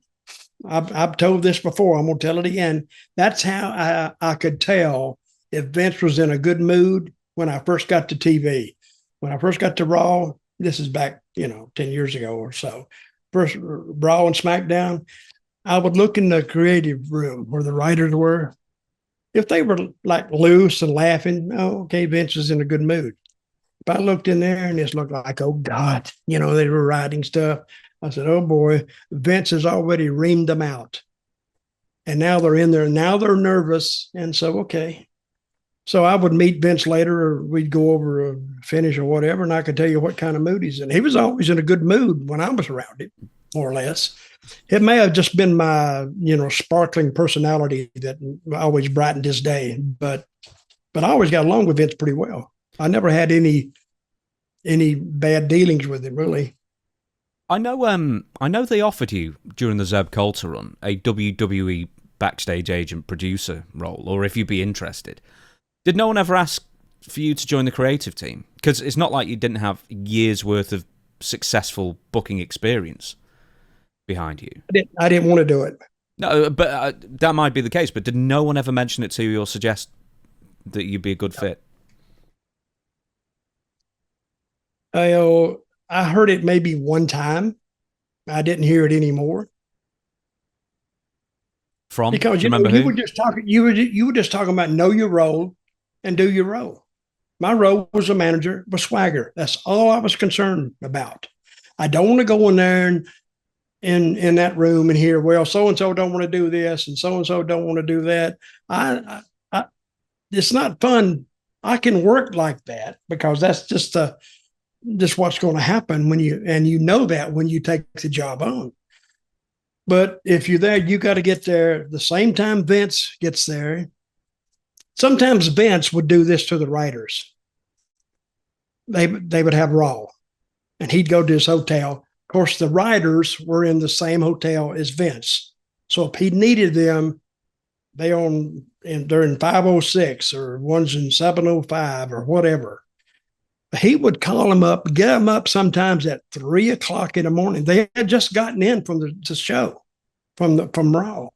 I've told this before. I'm gonna tell it again. That's how I could tell if Vince was in a good mood when I first got to TV. When I first got to Raw, this is back 10 years ago or so. First Raw and SmackDown, I would look in the creative room where the writers were. If they were like loose and laughing, oh, okay, Vince is in a good mood. If I looked in there and it looked like, oh God, they were writing stuff. I said, oh boy, Vince has already reamed them out. And now they're in there. Now they're nervous. And so, okay. So I would meet Vince later, or we'd go over a finish or whatever, and I could tell you what kind of mood he's in. He was always in a good mood when I was around him, more or less. It may have just been my, sparkling personality that always brightened his day, but I always got along with Vince pretty well. I never had any bad dealings with him, really. I know they offered you during the Zeb Colter run a WWE backstage agent producer role, or if you'd be interested. Did no one ever ask for you to join the creative team? Because it's not like you didn't have years worth of successful booking experience behind you. I didn't want to do it. No, but that might be the case. But did no one ever mention it to you or suggest that you'd be a good fit? I heard it maybe one time. I didn't hear it anymore. Because you were just talking. You were just talking about know your role and do your role. My role was a manager with swagger. That's all I was concerned about. I don't want to go in there and in that room and hear, well, so and so don't want to do this and so don't want to do that. I it's not fun. I can work like that because that's just what's going to happen when you know that when you take the job on. But if you're there, you got to get there the same time Vince gets there. Sometimes Vince would do this to the writers. They would have Raw, and he'd go to his hotel. Of course, the writers were in the same hotel as Vince. So if he needed them, they're in 506 or one's in 705 or whatever. He would call them up, get them up sometimes at 3:00 in the morning. They had just gotten in from the show, from Raw.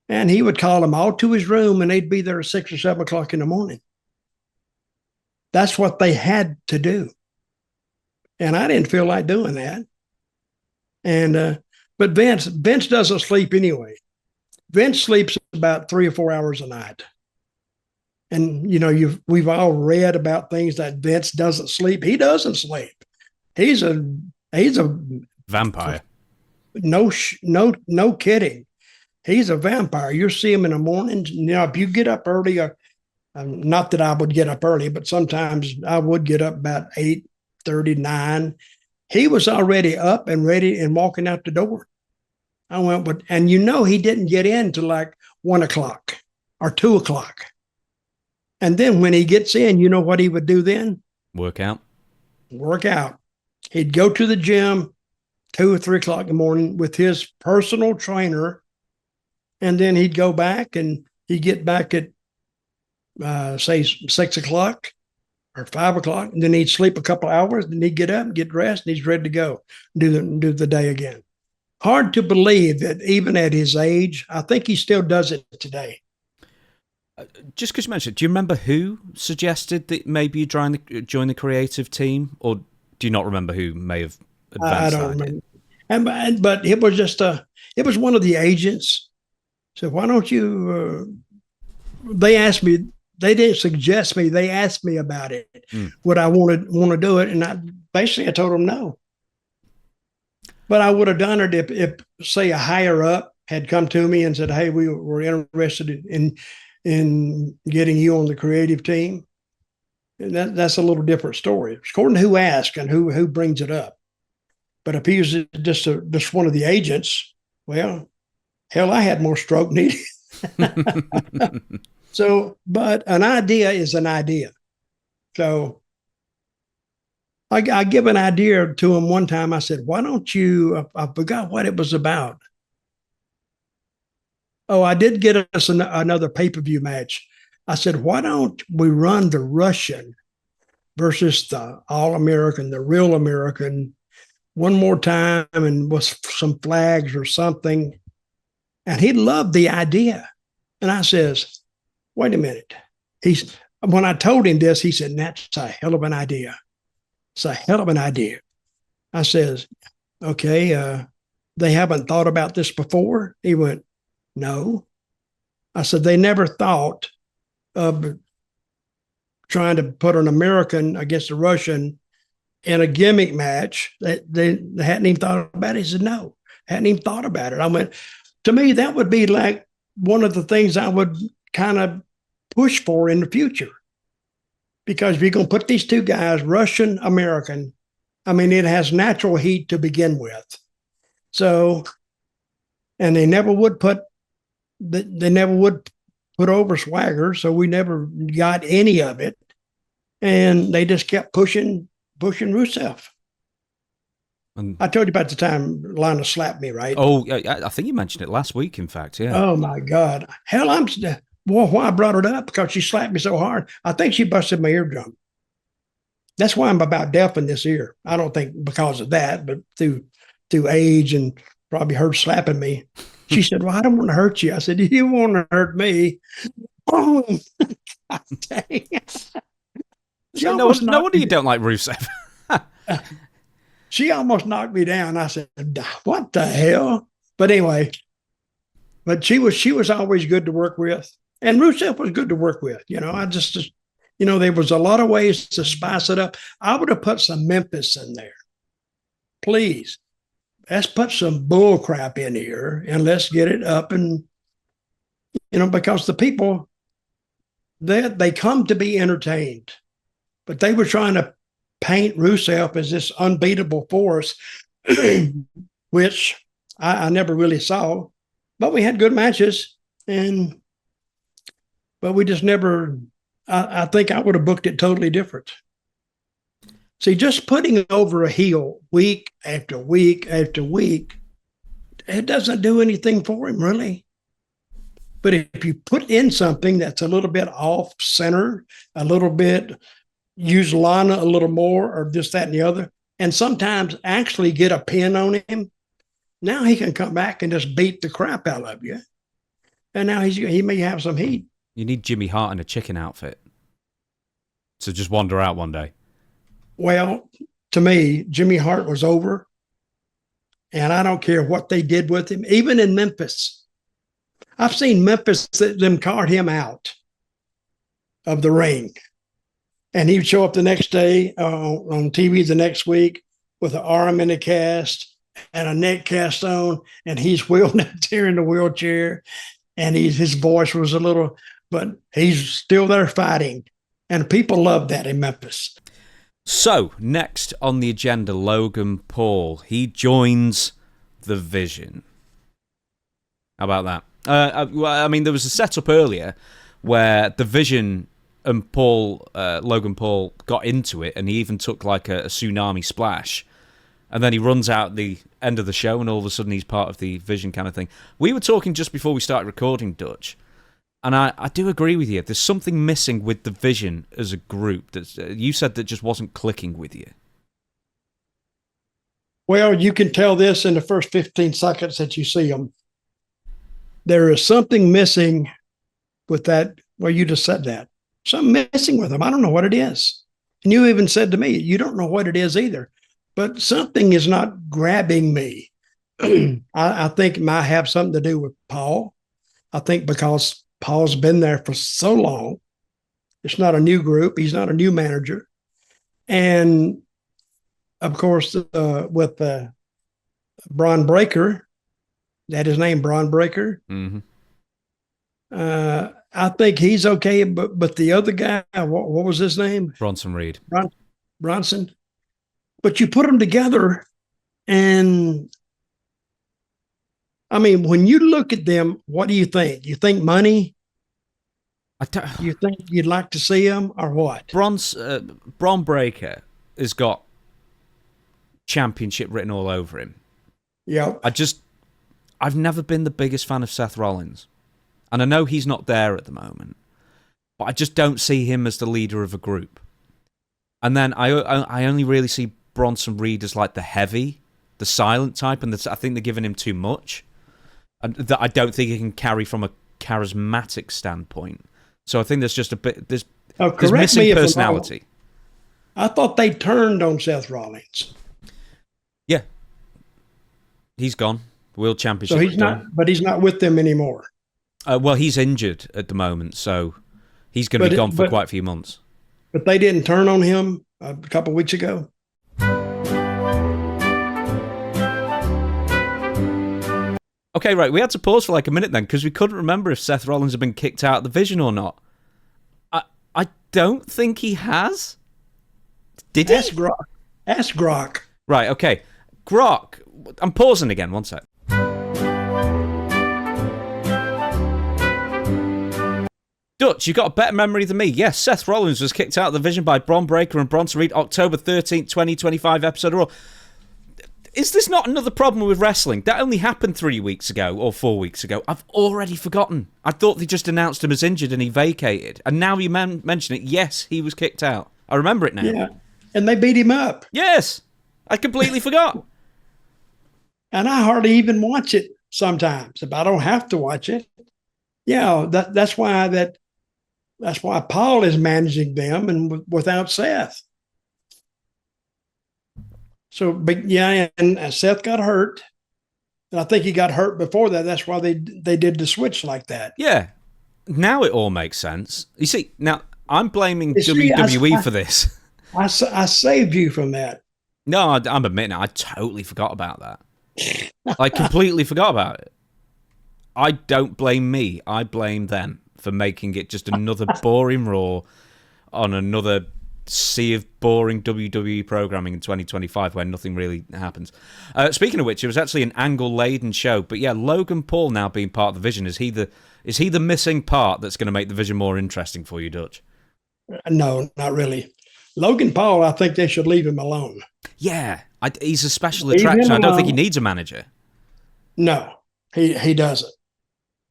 And he would call them all to his room, and they'd be there at 6 or 7 o'clock in the morning. That's what they had to do. And I didn't feel like doing that. And but Vince doesn't sleep anyway. Vince sleeps about 3 or 4 hours a night. And we've all read about things that Vince doesn't sleep. He doesn't sleep. He's a vampire. No kidding. He's a vampire. You'll see him in the morning. If you get up early, not that I would get up early, but sometimes I would get up about 8:30, 9. He was already up and ready and walking out the door. I went, and he didn't get in till like 1 o'clock or 2 o'clock. And then when he gets in, you know what he would do then? Work out. He'd go to the gym 2 or 3 o'clock in the morning with his personal trainer. And then he'd go back and he'd get back at, say, 6 o'clock or 5 o'clock. And then he'd sleep a couple of hours. Then he'd get up and get dressed and he's ready to go do the day again. Hard to believe that even at his age, I think he still does it today. Just because you mentioned, do you remember who suggested that maybe you join the creative team, or do you not remember who may have advanced? I don't remember. But it was just it was one of the agents. So why don't you? They asked me. They didn't suggest me. They asked me about it. Would I want to do it? And I told them no. But I would have done it if say a higher up had come to me and said, "Hey, we were interested in getting you on the creative team." And that's a little different story. It's according to who asked and who brings it up. But if he was just one of the agents, well, hell, I had more stroke needed. So, but an idea is an idea. So I give an idea to him one time. I said, why don't you, I forgot what it was about. Oh, I did get us another pay-per-view match. I said, why don't we run the Russian versus the All-American, the real American, one more time and with some flags or something. And he loved the idea. And I says, wait a minute. When I told him this, he said, that's a hell of an idea. It's a hell of an idea. I says, okay, they haven't thought about this before? He went, no. I said, they never thought of trying to put an American against a Russian in a gimmick match. They hadn't even thought about it. He said, no, hadn't even thought about it. I went, to me, that would be like one of the things I would kind of push for in the future. Because if you're going to put these two guys, Russian, American, I mean, it has natural heat to begin with. So, and they never would put over Swagger, so we never got any of it. And they just kept pushing Rusev. And I told you about the time Lana slapped me, right? Oh, I think you mentioned it last week, in fact, yeah. Oh, my God. Hell, why I brought it up? Because she slapped me so hard. I think she busted my eardrum. That's why I'm about deaf in this ear. I don't think because of that, but through age and probably her slapping me. She said, well, I don't want to hurt you. I said, you want to hurt me. Oh, God dang. So no wonder you don't like Rusev. She almost knocked me down. I said, what the hell? But anyway, but she was always good to work with. And Rusev was good to work with. You know, I just there was a lot of ways to spice it up. I would have put some Memphis in there. Please. Let's put some bull crap in here and let's get it up. And, because the people, they come to be entertained, but they were trying to paint Rusev as this unbeatable force, which I never really saw. But we had good matches, but we just never. I think I would have booked it totally different. See, just putting over a heel week after week after week, it doesn't do anything for him, really. But if you put in something that's a little bit off center, a little bit, use Lana a little more, or this, that, and the other, and sometimes actually get a pin on him, now he can come back and just beat the crap out of you. And now he may have some heat. You need Jimmy Hart in a chicken outfit to just wander out one day. Well, to me, Jimmy Hart was over, and I don't care what they did with him, even in Memphis. I've seen Memphis, them cart him out of the ring, and he'd show up the next day on TV the next week with an arm in a cast and a neck cast on, and he's wheeled out there in the wheelchair, and his voice was a little, but he's still there fighting, and people love that in Memphis. So, next on the agenda, Logan Paul. He joins the Vision. How about that? I mean, there was a setup earlier where the Vision and Logan Paul got into it, and he even took like a tsunami splash. And then he runs out the end of the show, and all of a sudden he's part of the Vision kind of thing. We were talking just before we started recording, Dutch. And I do agree with you. There's something missing with the Vision as a group that you said that just wasn't clicking with you. Well, you can tell this in the first 15 seconds that you see them. There is something missing with that. Well, you just said that. Something missing with them. I don't know what it is. And you even said to me, you don't know what it is either. But something is not grabbing me. I think it might have something to do with Paul. I think because Paul's been there for so long. It's not a new group. He's not a new manager. And, of course, with Braun Breaker, that his name, Braun Breaker. Mm-hmm. I think he's okay, but the other guy, what was his name? Bronson Reed. Bronson. But you put them together, and I mean, when you look at them, what do you think? You think money? You think you'd like to see them, or what? Braun Breaker has got championship written all over him. Yeah. I've never been the biggest fan of Seth Rollins. And I know he's not there at the moment, but I just don't see him as the leader of a group. And then I only really see Bronson Reed as like the heavy, the silent type, and I think they're giving him too much. And that I don't think he can carry from a charismatic standpoint. So I think there's just a bit, there's missing personality. I thought they turned on Seth Rollins. Yeah. He's gone. World Championship. So he's not, but he's not with them anymore. Well, he's injured at the moment, so he's going to be gone for quite a few months. But they didn't turn on him a couple of weeks ago. Okay, right. We had to pause for like a minute then because we couldn't remember if Seth Rollins had been kicked out of the division or not. I don't think he has. Did he? Ask Grok. Right, okay. Grok. I'm pausing again. One sec. Dutch, you got a better memory than me. Yes, Seth Rollins was kicked out of the division by Bron Breakker and Bronson Reed, October 13th, 2025 episode of Raw. Is this not another problem with wrestling? That only happened 3 weeks ago or 4 weeks ago. I've already forgotten. I thought they just announced him as injured and he vacated. And now you mention it. Yes, he was kicked out. I remember it now. Yeah, and they beat him up. Yes, I completely forgot. And I hardly even watch it sometimes if I don't have to watch it. Yeah, that's why Paul is managing them and without Seth. So, but yeah, and Seth got hurt. And I think he got hurt before that. That's why they did the switch like that. Yeah. Now it all makes sense. You see, now I'm blaming WWE for this. I saved you from that. No, I'm admitting it. I totally forgot about that. I completely forgot about it. I don't blame me. I blame them for making it just another boring Raw on another sea of boring WWE programming in 2025 where nothing really happens. Speaking of which, it was actually an angle-laden show. But yeah, Logan Paul now being part of the Vision, is he the missing part that's going to make the Vision more interesting for you, Dutch? No, not really. Logan Paul, I think they should leave him alone. Yeah, he's a special attraction. I don't think he needs a manager. No, he doesn't.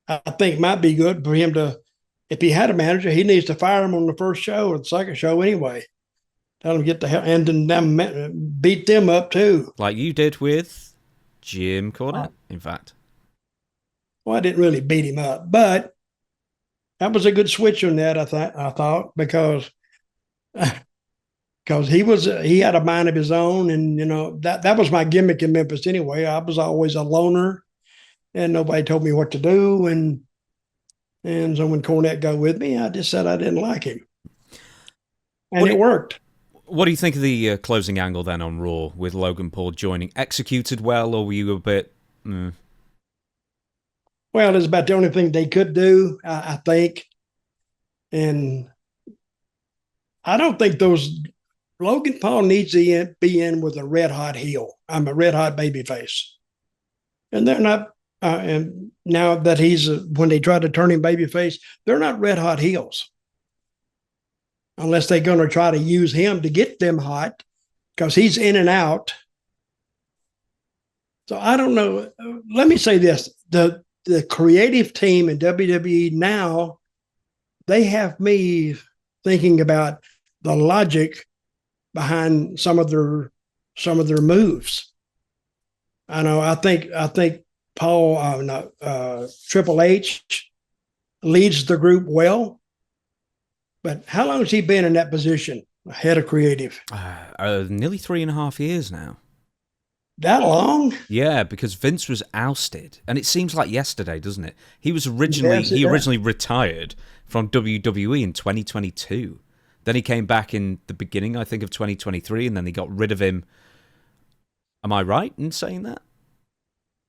I think it might be good for him to, if he had a manager, he needs to fire him on the first show or the second show anyway. Tell him get the hell, and then beat them up too. Like you did with Jim Cornette, in fact. Well, I didn't really beat him up, but that was a good switch on that, I thought, because he had a mind of his own, and that was my gimmick in Memphis anyway. I was always a loner, and nobody told me what to do, and so when Cornette got with me, I just said I didn't like him, and it worked. What do you think of the closing angle then on Raw with Logan Paul joining? Executed well, or were you a bit? Well, it's about the only thing they could do, I think, and I don't think Logan Paul needs to be in with a red hot heel. I'm a red hot baby face. And they're not, and now that when they try to turn him baby face, they're not red hot heels. Unless they're going to try to use him to get them hot, because he's in and out. So I don't know. Let me say this. The creative team in WWE now, they have me thinking about the logic behind some of their moves. I think Triple H leads the group well, but how long has he been in that position, head of creative? Nearly 3.5 years now. That long? Yeah, because Vince was ousted, and it seems like yesterday, doesn't it? He originally retired from WWE in 2022. Then he came back in the beginning, I think, of 2023, and then they got rid of him. Am I right in saying that?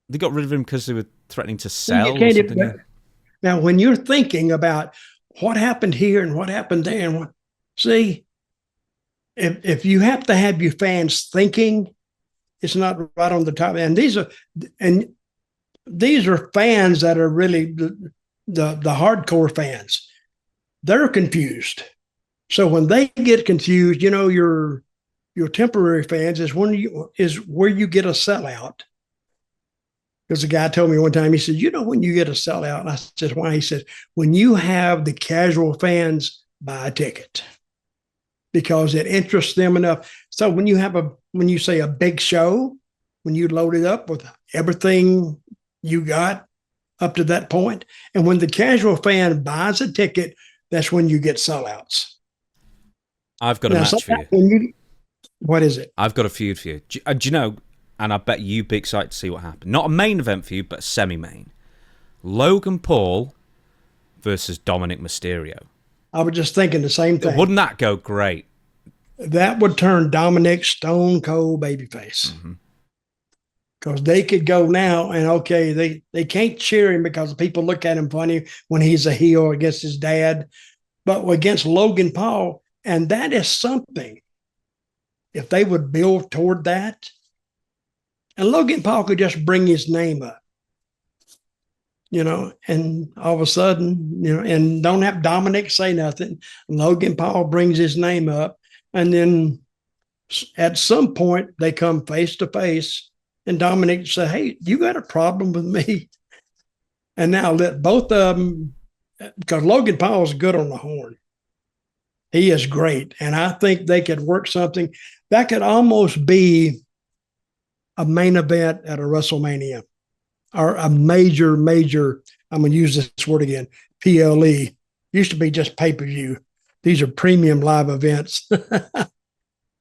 They got rid of him because they were threatening to sell or something. Now, when you're thinking about what happened here and what happened there, see, if you have to have your fans thinking, it's not right on the top. And these are fans that are really the hardcore fans. They're confused. So when they get confused, your your temporary fans is where you get a sellout. Because the guy told me one time, he said, when you get a sellout, and I said, why? He said, when you have the casual fans buy a ticket, because it interests them enough. So when you say a big show, when you load it up with everything you got up to that point, and when the casual fan buys a ticket, that's when you get sellouts. I've got a match for you. What is it? I've got a feud for you. Do you know, and I bet you'd be excited to see what happened. Not a main event for you, but a semi-main. Logan Paul versus Dominic Mysterio. I was just thinking the same thing. Wouldn't that go great? That would turn Dominic stone cold babyface. Because they could go now and, okay, they can't cheer him because people look at him funny when he's a heel against his dad. But against Logan Paul, and that is something, if they would build toward that, and Logan Paul could just bring his name up, and all of a sudden, and don't have Dominic say nothing. Logan Paul brings his name up, and then at some point they come face to face, and Dominic say, "Hey, you got a problem with me?" And now let both of them, because Logan Paul is good on the horn. He is great. And I think they could work something that could almost be a main event at a WrestleMania, or a major, I'm going to use this word again, PLE. Used to be just pay-per-view. These are premium live events.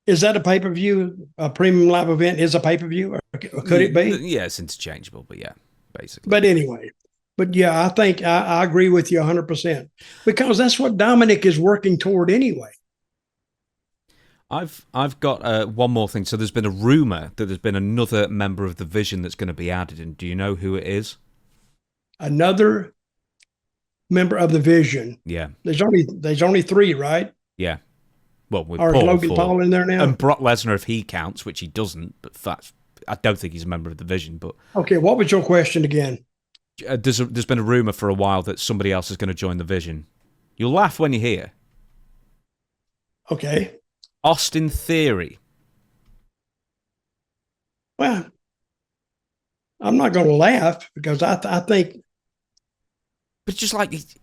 Is that a pay-per-view? A premium live event is a pay-per-view? Or could it be? Yeah, it's interchangeable, but yeah, basically. But anyway, I think I agree with you 100%, because that's what Dominic is working toward anyway. I've got one more thing. So there's been a rumor that there's been another member of the Vision that's going to be added, and do you know who it is? Another member of the Vision. Yeah. There's only 3, right? Yeah. Well, with or Paul, is Logan Paul in there now? And Brock Lesnar, if he counts, which he doesn't, but I don't think he's a member of the Vision. But okay, what was your question again? There's been a rumor for a while that somebody else is going to join the Vision. You'll laugh when you hear. Okay. Austin Theory. Well, I'm not going to laugh, because I think. But just like it's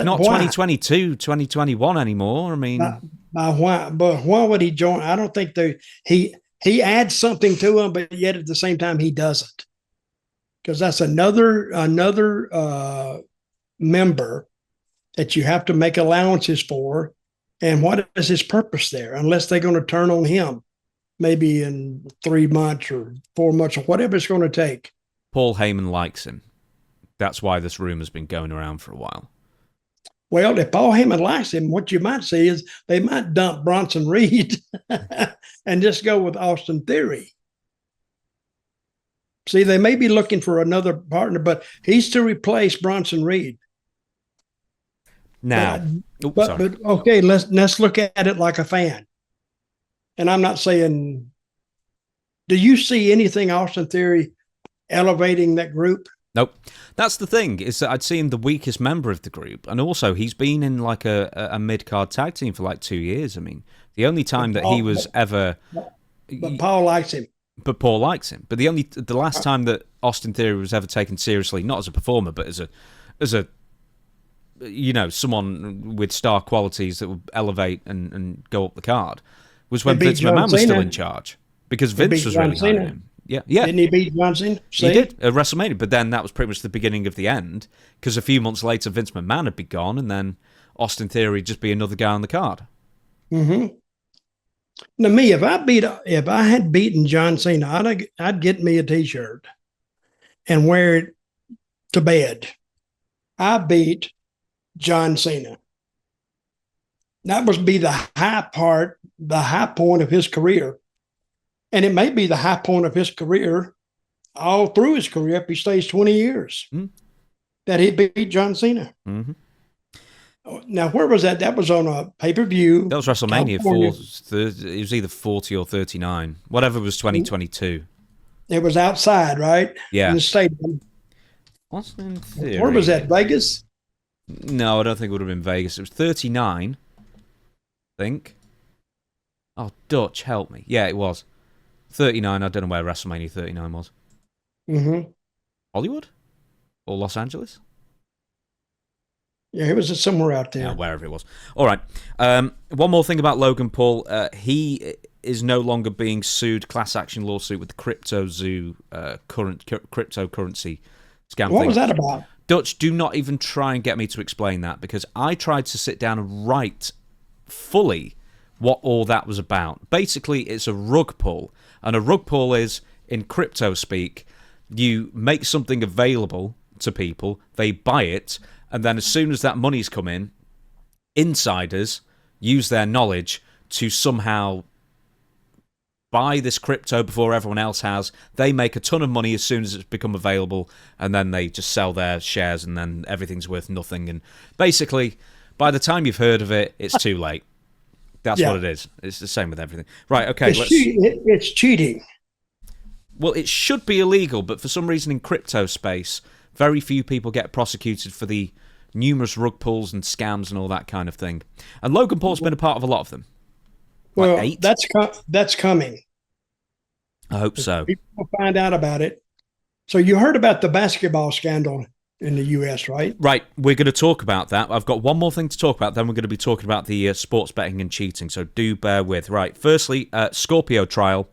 not why? 2022, 2021 anymore. I mean, why? But why would he join? I don't think he adds something to him, but yet at the same time he doesn't, because that's another member that you have to make allowances for. And what is his purpose there? Unless they're going to turn on him, maybe in 3 months or 4 months or whatever it's going to take. Paul Heyman likes him. That's why this rumor's been going around for a while. Well, if Paul Heyman likes him, what you might see is they might dump Bronson Reed and just go with Austin Theory. See, they may be looking for another partner, but he's to replace Bronson Reed. Now, but okay, let's look at it like a fan. And I'm not saying, do you see anything Austin Theory elevating that group? Nope. That's the thing, is that I'd see him the weakest member of the group. And also, he's been in like a mid-card tag team for like 2 years. I mean, the only time that he was ever... But Paul likes him. But Paul likes him. But the last time that Austin Theory was ever taken seriously, not as a performer, but as a someone with star qualities that would elevate and go up the card, was when Vince McMahon was still in charge, because Vince was really high on him. Yeah. Didn't he beat John Cena? He did at WrestleMania, but then that was pretty much the beginning of the end, because a few months later Vince McMahon had been gone, and then Austin Theory would just be another guy on the card. Mm-hmm. Now, me, if I had beaten John Cena, I'd get me a T-shirt and wear it to bed. I beat John Cena. That must be the high point of his career. And it may be the high point of his career all through his career if he stays 20 years, that he beat John Cena. Mm-hmm. Now, where was that? That was on a pay-per-view. That was WrestleMania. It was either 40 or 39. Whatever was 2022. It was outside, right? Yeah. In the stadium. Austin Theory. Where was that? Vegas? No, I don't think it would have been Vegas. It was 39, I think. Oh, Dutch, help me. Yeah, it was. 39, I don't know where WrestleMania 39 was. Mm-hmm. Hollywood? Or Los Angeles? Yeah, it was somewhere out there. Yeah, wherever it was. All right. One more thing about Logan Paul. He is no longer being sued, class action lawsuit with the Crypto Zoo cryptocurrency scam What thing. was that about? Dutch, do not even try and get me to explain that, because I tried to sit down and write fully what all that was about. Basically, it's a rug pull. And a rug pull is, in crypto speak, you make something available to people, they buy it, and then as soon as that money's come in, insiders use their knowledge to somehow buy this crypto before everyone else has. They make a ton of money as soon as it's become available, and then they just sell their shares, and then everything's worth nothing. And basically, by the time you've heard of it, it's too late. That's what it is. It's the same with everything. Right, okay. It's cheating. Well, it should be illegal, but for some reason in crypto space, very few people get prosecuted for the numerous rug pulls and scams and all that kind of thing. And Logan Paul's been a part of a lot of them. Well, like 8? That's coming. I hope so. People will find out about it. So you heard about the basketball scandal in the U.S., right? Right. We're going to talk about that. I've got one more thing to talk about. Then we're going to be talking about the sports betting and cheating. So do bear with. Right. Firstly, Scorpio trial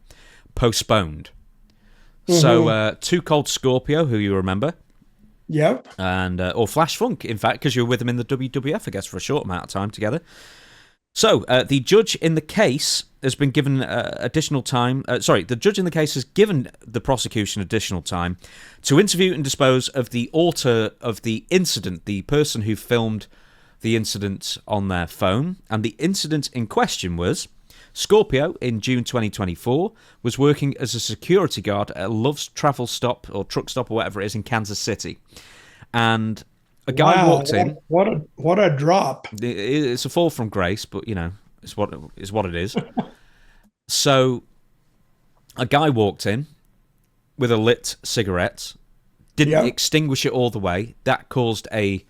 postponed. Mm-hmm. So Too Cold Scorpio, who you remember. Yep. And or Flash Funk, in fact, because you were with him in the WWF, I guess, for a short amount of time together. So, the judge in the case has been given additional time. The judge in the case has given the prosecution additional time to interview and dispose of the author of the incident, the person who filmed the incident on their phone. And the incident in question was Scorpio, in June 2024, was working as a security guard at a Love's travel stop or truck stop or whatever it is in Kansas City. And a guy walked in. What a drop! It's a fall from grace, but you know, it's what it is. So, a guy walked in with a lit cigarette, didn't extinguish it all the way. That caused an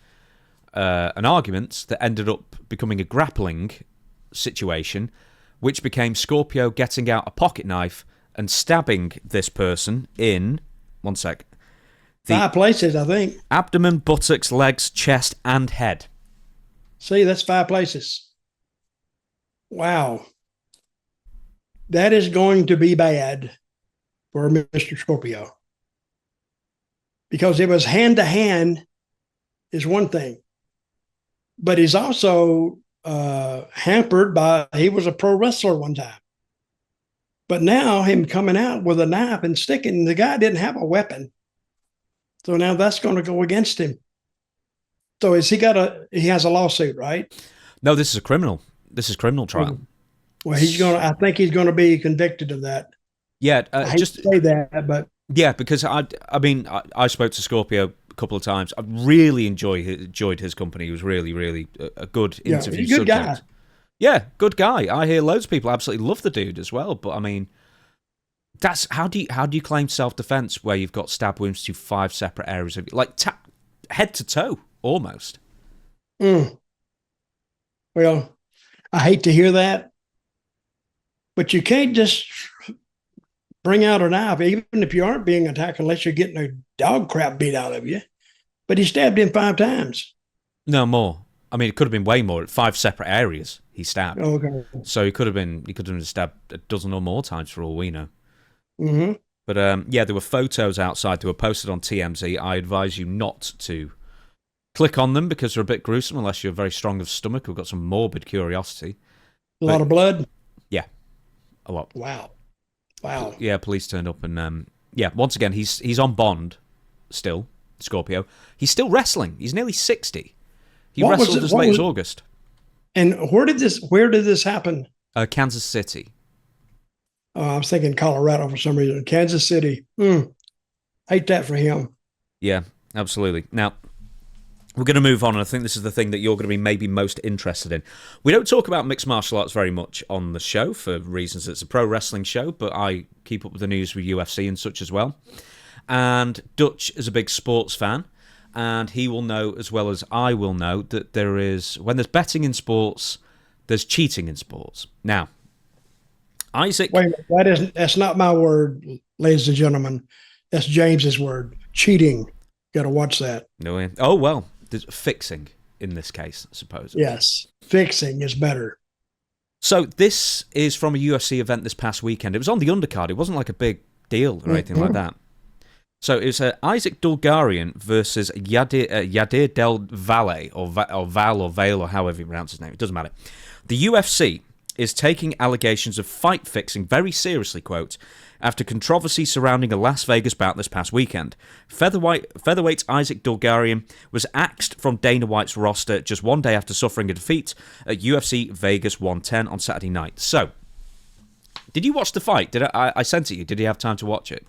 argument that ended up becoming a grappling situation, which became Scorpio getting out a pocket knife and stabbing this person in 5 places, I think. Abdomen, buttocks, legs, chest, and head. See, that's 5 places. Wow. That is going to be bad for Mr. Scorpio. Because it was hand-to-hand is one thing. But he's also hampered by, he was a pro wrestler one time. But now him coming out with a knife and sticking, the guy didn't have a weapon. So now that's going to go against him. So he has a lawsuit, right? No, this is a criminal. This is criminal trial. Well, I think he's going to be convicted of that. Yeah. I hate to say that, but. Yeah, because I spoke to Scorpio a couple of times. I really enjoyed his company. He was really, really a good interview he's a good subject. guy. Yeah, good guy. I hear loads of people absolutely love the dude as well. But I mean, that's how do you claim self-defense where you've got stab wounds to 5 separate areas of like head to toe almost? Well, I hate to hear that, but you can't just bring out a knife, even if you aren't being attacked, unless you're getting a dog crap beat out of you. But he stabbed him 5 times. No, more. I mean, it could have been way more. 5 separate areas he stabbed. Okay. So he could have been stabbed a dozen or more times for all we know. Mm-hmm. But there were photos outside that were posted on TMZ. I advise you not to click on them because they're a bit gruesome unless you're very strong of stomach or got some morbid curiosity. A lot of blood? Yeah, a lot. Wow. Yeah, police turned up and once again, he's on bond still, Scorpio. He's still wrestling. He's nearly 60. He wrestled as late as August. And where did this happen? Kansas City. I was thinking Colorado for some reason. Kansas City. Hate that for him. Yeah, absolutely. Now, we're going to move on, and I think this is the thing that you're going to be maybe most interested in. We don't talk about mixed martial arts very much on the show for reasons it's a pro wrestling show, but I keep up with the news with UFC and such as well. And Dutch is a big sports fan, and he will know as well as I will know that when there's betting in sports, there's cheating in sports. Now, Isaac. Wait, that's not my word, ladies and gentlemen. That's James's word. Cheating. Got to watch that. No. Oh well, there's fixing in this case, supposedly. Yes, fixing is better. So this is from a UFC event this past weekend. It was on the undercard. It wasn't like a big deal or anything like that. So it was Isaac Dulgarian versus Yadir Del Valle, or Val or Vale, or however you pronounce his name. It doesn't matter. The UFC is taking allegations of fight fixing very seriously, quote, after controversy surrounding a Las Vegas bout this past weekend. Featherweight Isaac Dulgarian was axed from Dana White's roster just one day after suffering a defeat at UFC Vegas 110 on Saturday night. So, did you watch the fight? Did I sent it you? Did you have time to watch it?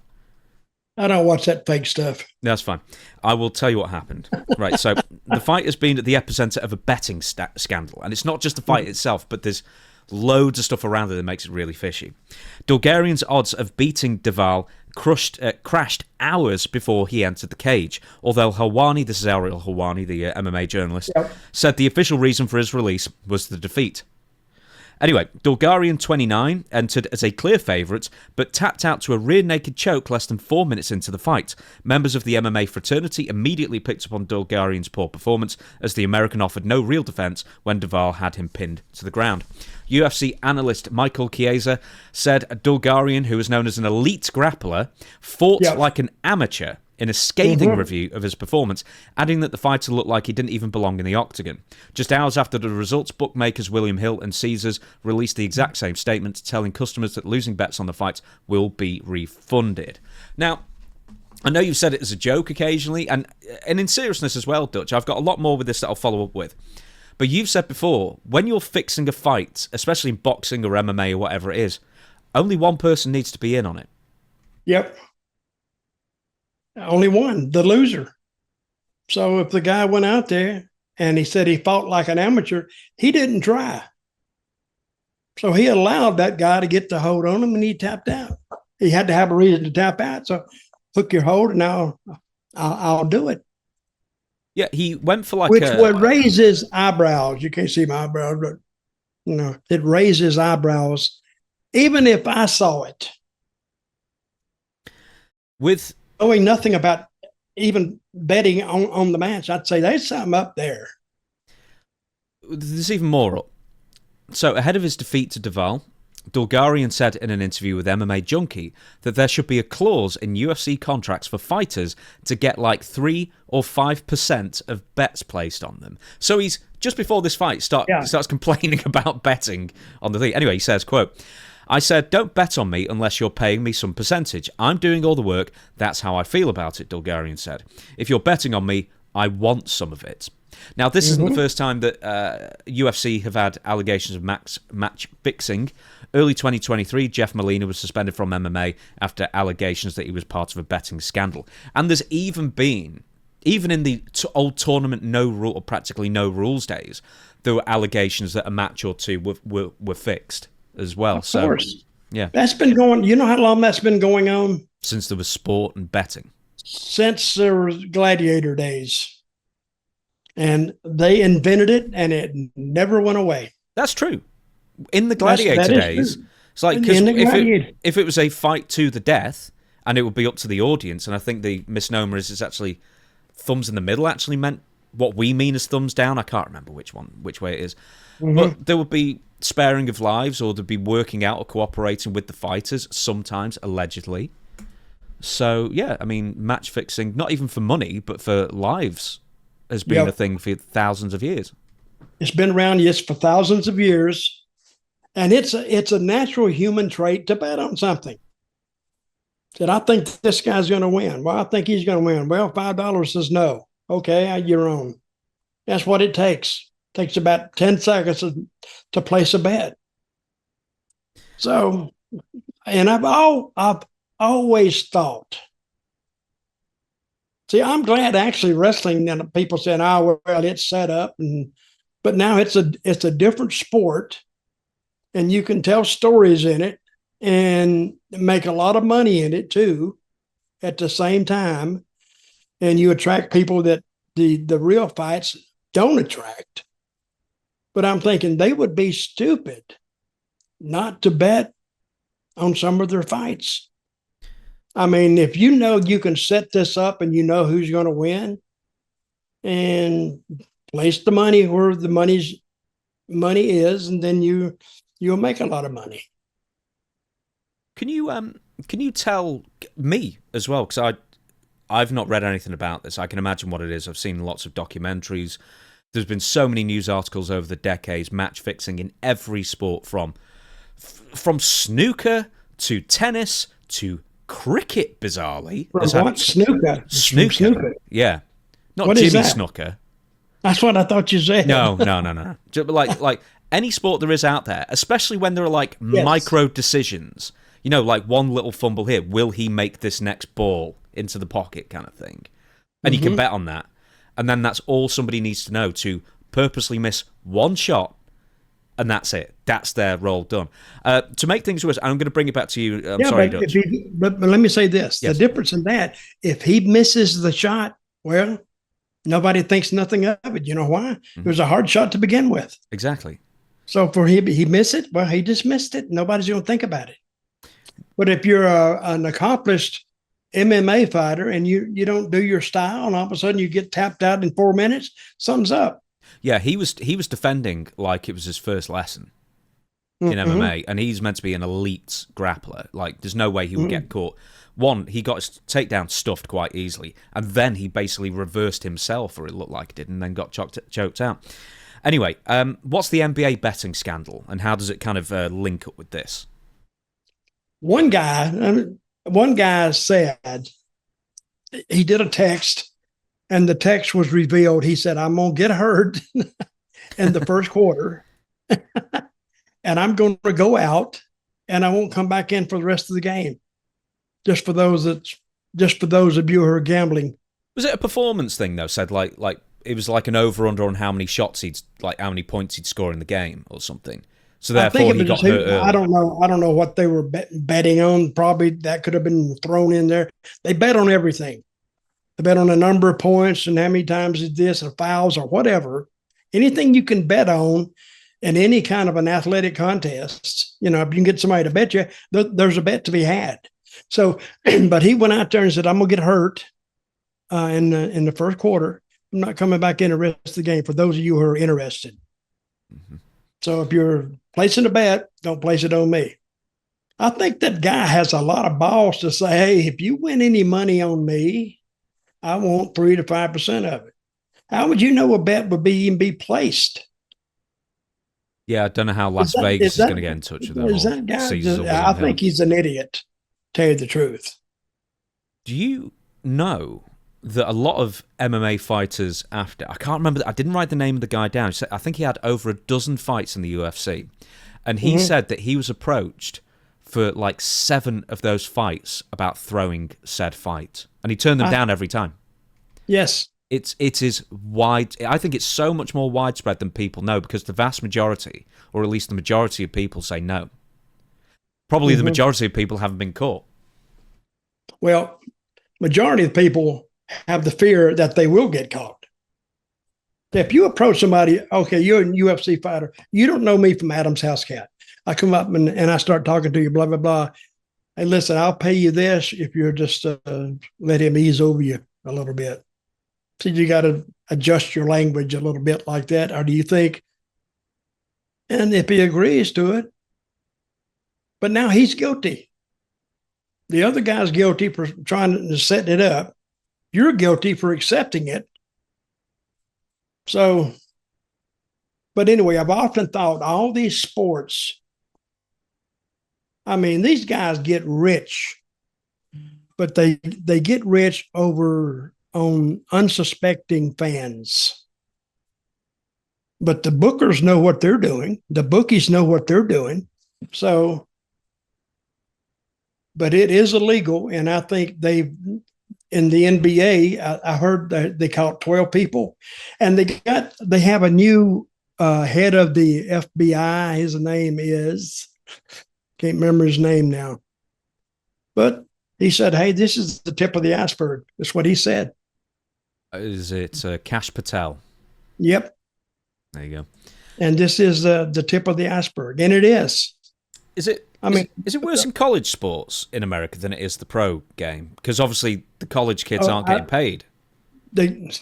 I don't watch that fake stuff. That's fine. I will tell you what happened. Right, so the fight has been at the epicenter of a betting scandal. And it's not just the fight itself, but there's loads of stuff around it that makes it really fishy. Dulgarian's odds of beating Duval crashed hours before he entered the cage, although Helwani, this is Ariel Helwani, the MMA journalist, said the official reason for his release was the defeat. Anyway, Dulgarian, 29, entered as a clear favourite, but tapped out to a rear-naked choke less than 4 minutes into the fight. Members of the MMA fraternity immediately picked up on Dulgarian's poor performance, as the American offered no real defence when Duval had him pinned to the ground. UFC analyst Michael Chiesa said Dulgarian, who is known as an elite grappler, fought like an amateur in a scathing review of his performance, adding that the fighter looked like he didn't even belong in the octagon. Just hours after the results, bookmakers William Hill and Caesars released the exact same statement, telling customers that losing bets on the fights will be refunded. Now, I know you've said it as a joke occasionally, and in seriousness as well, Dutch. I've got a lot more with this that I'll follow up with. But you've said before, when you're fixing a fight, especially in boxing or MMA or whatever it is, only one person needs to be in on it. Yep. Only one, the loser. So if the guy went out there and he said he fought like an amateur, he didn't try. So he allowed that guy to get the hold on him, and he tapped out. He had to have a reason to tap out. So hook your hold, and I'll do it. Yeah, he went for like which would raise his eyebrows. You can't see my eyebrows, but it raises eyebrows, even if I saw it. With knowing nothing about even betting on the match, I'd say there's something up there. There's even more up. So ahead of his defeat to Duval, Dulgarian said in an interview with MMA Junkie that there should be a clause in UFC contracts for fighters to get like 3 or 5% of bets placed on them. So he's, just before this fight, starts complaining about betting on the thing. Anyway, he says, quote, I said, don't bet on me unless you're paying me some percentage. I'm doing all the work. That's how I feel about it, Dulgarian said. If you're betting on me, I want some of it. Now, this isn't the first time that UFC have had allegations of match fixing. Early 2023, Jeff Molina was suspended from MMA after allegations that he was part of a betting scandal. And there's even been, even in the old tournament or practically no rules days, there were allegations that a match or two were fixed as well. Of course. Yeah. That's been going, you know how long that's been going on? Since there was sport and betting. Since there was gladiator days. And they invented it, and it never went away. That's true. In the gladiator days, it's like, because if it was a fight to the death, and it would be up to the audience, and I think the misnomer is it's actually thumbs in the middle actually meant what we mean as thumbs down. I can't remember which way it is. But there would be sparing of lives, or there'd be working out or cooperating with the fighters, sometimes, allegedly. So, yeah, I mean, match fixing, not even for money, but for lives, has been a thing for thousands of years. It's been around, yes, for thousands of years. And it's a natural human trait to bet on something. Said, I think this guy's going to win. Well, I think he's going to win. Well, $5 says no. Okay, you're on. That's what it takes. It takes about 10 seconds to place a bet. So, and I've always thought, see, I'm glad actually wrestling, and people saying, oh, well, it's set up. But now it's a different sport, and you can tell stories in it and make a lot of money in it too at the same time. And you attract people that the real fights don't attract. But I'm thinking they would be stupid not to bet on some of their fights. I mean, if you know you can set this up and you know who's going to win, and place the money where the money is, and then you'll make a lot of money. Can you tell me as well? Because I've not read anything about this. I can imagine what it is. I've seen lots of documentaries. There's been so many news articles over the decades, match fixing in every sport, from snooker to tennis to cricket, bizarrely. What? Snooker? Yeah. Not what Jimmy Snooker. That's what I thought you said. No. Just like any sport there is out there, especially when there are like micro decisions. You know, like one little fumble here. Will he make this next ball into the pocket kind of thing? And you can bet on that. And then that's all somebody needs to know, to purposely miss one shot, and that's it. That's their role done. To make things worse, I'm going to bring it back to you. Sorry, Dutch. But let me say this. Yes. The difference in that, if he misses the shot, well, nobody thinks nothing of it. You know why? It was a hard shot to begin with. Exactly. So for him, he missed it. Well, he just missed it. Nobody's going to think about it. But if you're an accomplished MMA fighter and you don't do your style, and all of a sudden you get tapped out in 4 minutes, something's up. Yeah, he was defending like it was his first lesson in MMA, and he's meant to be an elite grappler. Like, there's no way he would get caught. One, he got his takedown stuffed quite easily, and then he basically reversed himself, or it looked like it did, and then got choked out. Anyway, what's the NBA betting scandal, and how does it kind of link up with this? One guy said he did a text, and the text was revealed. He said, "I'm going to get hurt in the first quarter, and I'm going to go out, and I won't come back in for the rest of the game." Just for those of you who are gambling. Was it a performance thing though? Said like it was like an over under on how many shots how many points he'd score in the game or something. So therefore he got hurt early. I don't know what they were betting on. Probably that could have been thrown in there. They bet on everything. They bet on a number of points and how many times is this, or fouls, or whatever. Anything you can bet on in any kind of an athletic contest. You know, if you can get somebody to bet you, there's a bet to be had. So, but he went out there and said, "I'm gonna get hurt in the first quarter. I'm not coming back in the rest of the game." For those of you who are interested. So if you're placing a bet, don't place it on me. I think that guy has a lot of balls to say, "Hey, if you win any money on me, I want 3 to 5% of it." How would you know a bet would even be placed? Yeah, I don't know how Las Vegas is going to get in touch with them. Is that guy? I think he's an idiot. Tell you the truth. Do you know that a lot of MMA fighters after, I can't remember, I didn't write the name of the guy down. I think he had over a dozen fights in the UFC. And he said that he was approached for like 7 of those fights about throwing said fight. And he turned them down every time. Yes. It is wide. I think it's so much more widespread than people know, because the vast majority, or at least the majority of people, say no. Probably the majority of people haven't been caught. Well, majority of people have the fear that they will get caught. If you approach somebody, okay, you're a UFC fighter, you don't know me from Adam's house cat. I come up and I start talking to you, blah, blah, blah. Hey, listen, I'll pay you this if you're just let him ease over you a little bit. So you got to adjust your language a little bit like that. Or do you think, and if he agrees to it, but now he's guilty. The other guy's guilty for trying to set it up. You're guilty for accepting it. So, but anyway, I've often thought all these sports, I mean, these guys get rich, but they get rich on unsuspecting fans. But the bookers know what they're doing. The bookies know what they're doing. So, but it is illegal, and I think in the NBA, I heard that they caught 12 people, and they have a new head of the FBI. His name is, can't remember his name now, but he said, "Hey, this is the tip of the iceberg." That's what he said. Is it Kash Patel? Yep. There you go. And this is the tip of the iceberg, and it is. Is it? I mean, is it worse in college sports in America than it is the pro game? Because obviously the college kids aren't getting paid.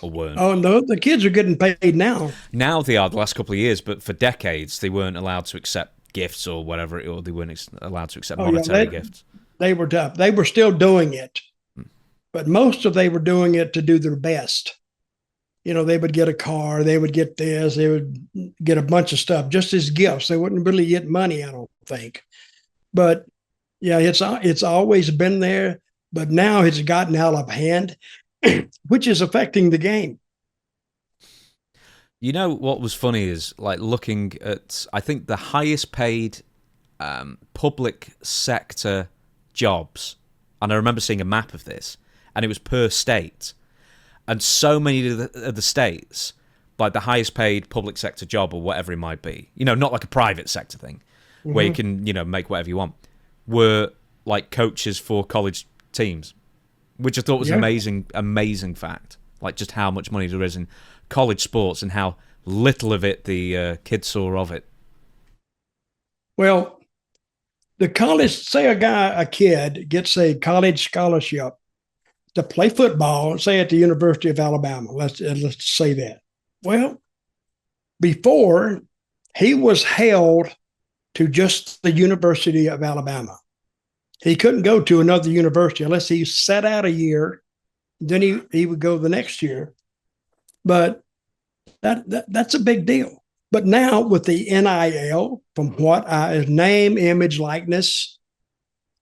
Or weren't. Oh no, the kids are getting paid now. Now they are the last couple of years, but for decades they weren't allowed to accept gifts or whatever, or they weren't allowed to accept monetary gifts. They were tough. They were still doing it, but they were doing it to do their best. You know, they would get a car, they would get this, they would get a bunch of stuff just as gifts. They wouldn't really get money, I don't think. But yeah, it's always been there, but now it's gotten out of hand, which is affecting the game. You know what was funny is like looking at, I think the highest paid public sector jobs, and I remember seeing a map of this, and it was per state, and so many of the states, like the highest paid public sector job or whatever it might be, you know, not like a private sector thing where you can, you know, make whatever you want, were like coaches for college teams, which I thought was an amazing fact, like just how much money there is in college sports and how little of it the kids saw of it. Well, the college, say a kid gets a college scholarship to play football, say at the University of Alabama. Let's say that. Well, before he was held to just the University of Alabama. He couldn't go to another university unless he sat out a year. Then he would go the next year. But that's a big deal. But now with the NIL, from what his name, image, likeness,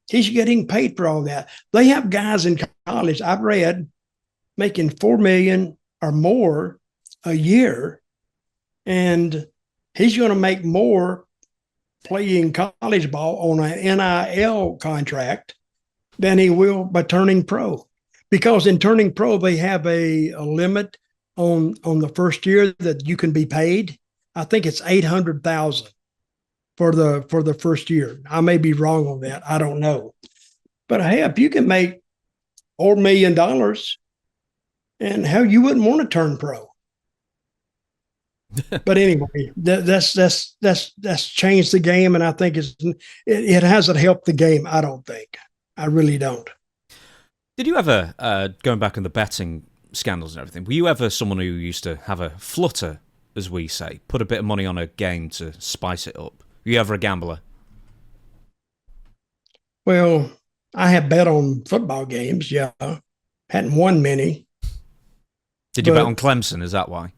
he's getting paid for all that. They have guys in college, I've read, making $4 million or more a year, and he's going to make more playing college ball on an NIL contract than he will by turning pro. Because in turning pro, they have a limit on the first year that you can be paid. I think it's $800,000 for the first year. I may be wrong on that. I don't know. But hey, if you can make $4 million, and hell, you wouldn't want to turn pro. But anyway, that's changed the game, and I think it hasn't helped the game. I don't think. I really don't. Did you ever, going back on the betting scandals and everything, were you ever someone who used to have a flutter, as we say, put a bit of money on a game to spice it up? Were you ever a gambler? Well, I have bet on football games, yeah. Hadn't won many. Did you bet on Clemson? Is that why?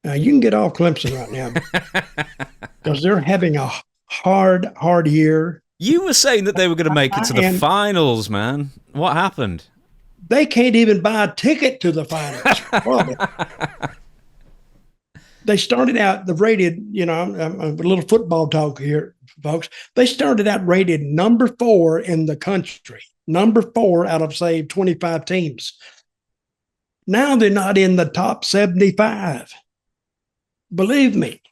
You can get off Clemson right now because they're having a hard year. You were saying that they were going to make it to the finals, man. What happened? They can't even buy a ticket to the finals. They started out rated, you know, a little football talk here, folks. They started out rated number 4 in the country, number 4 out of, say, 25 teams. Now they're not in the top 75. Believe me.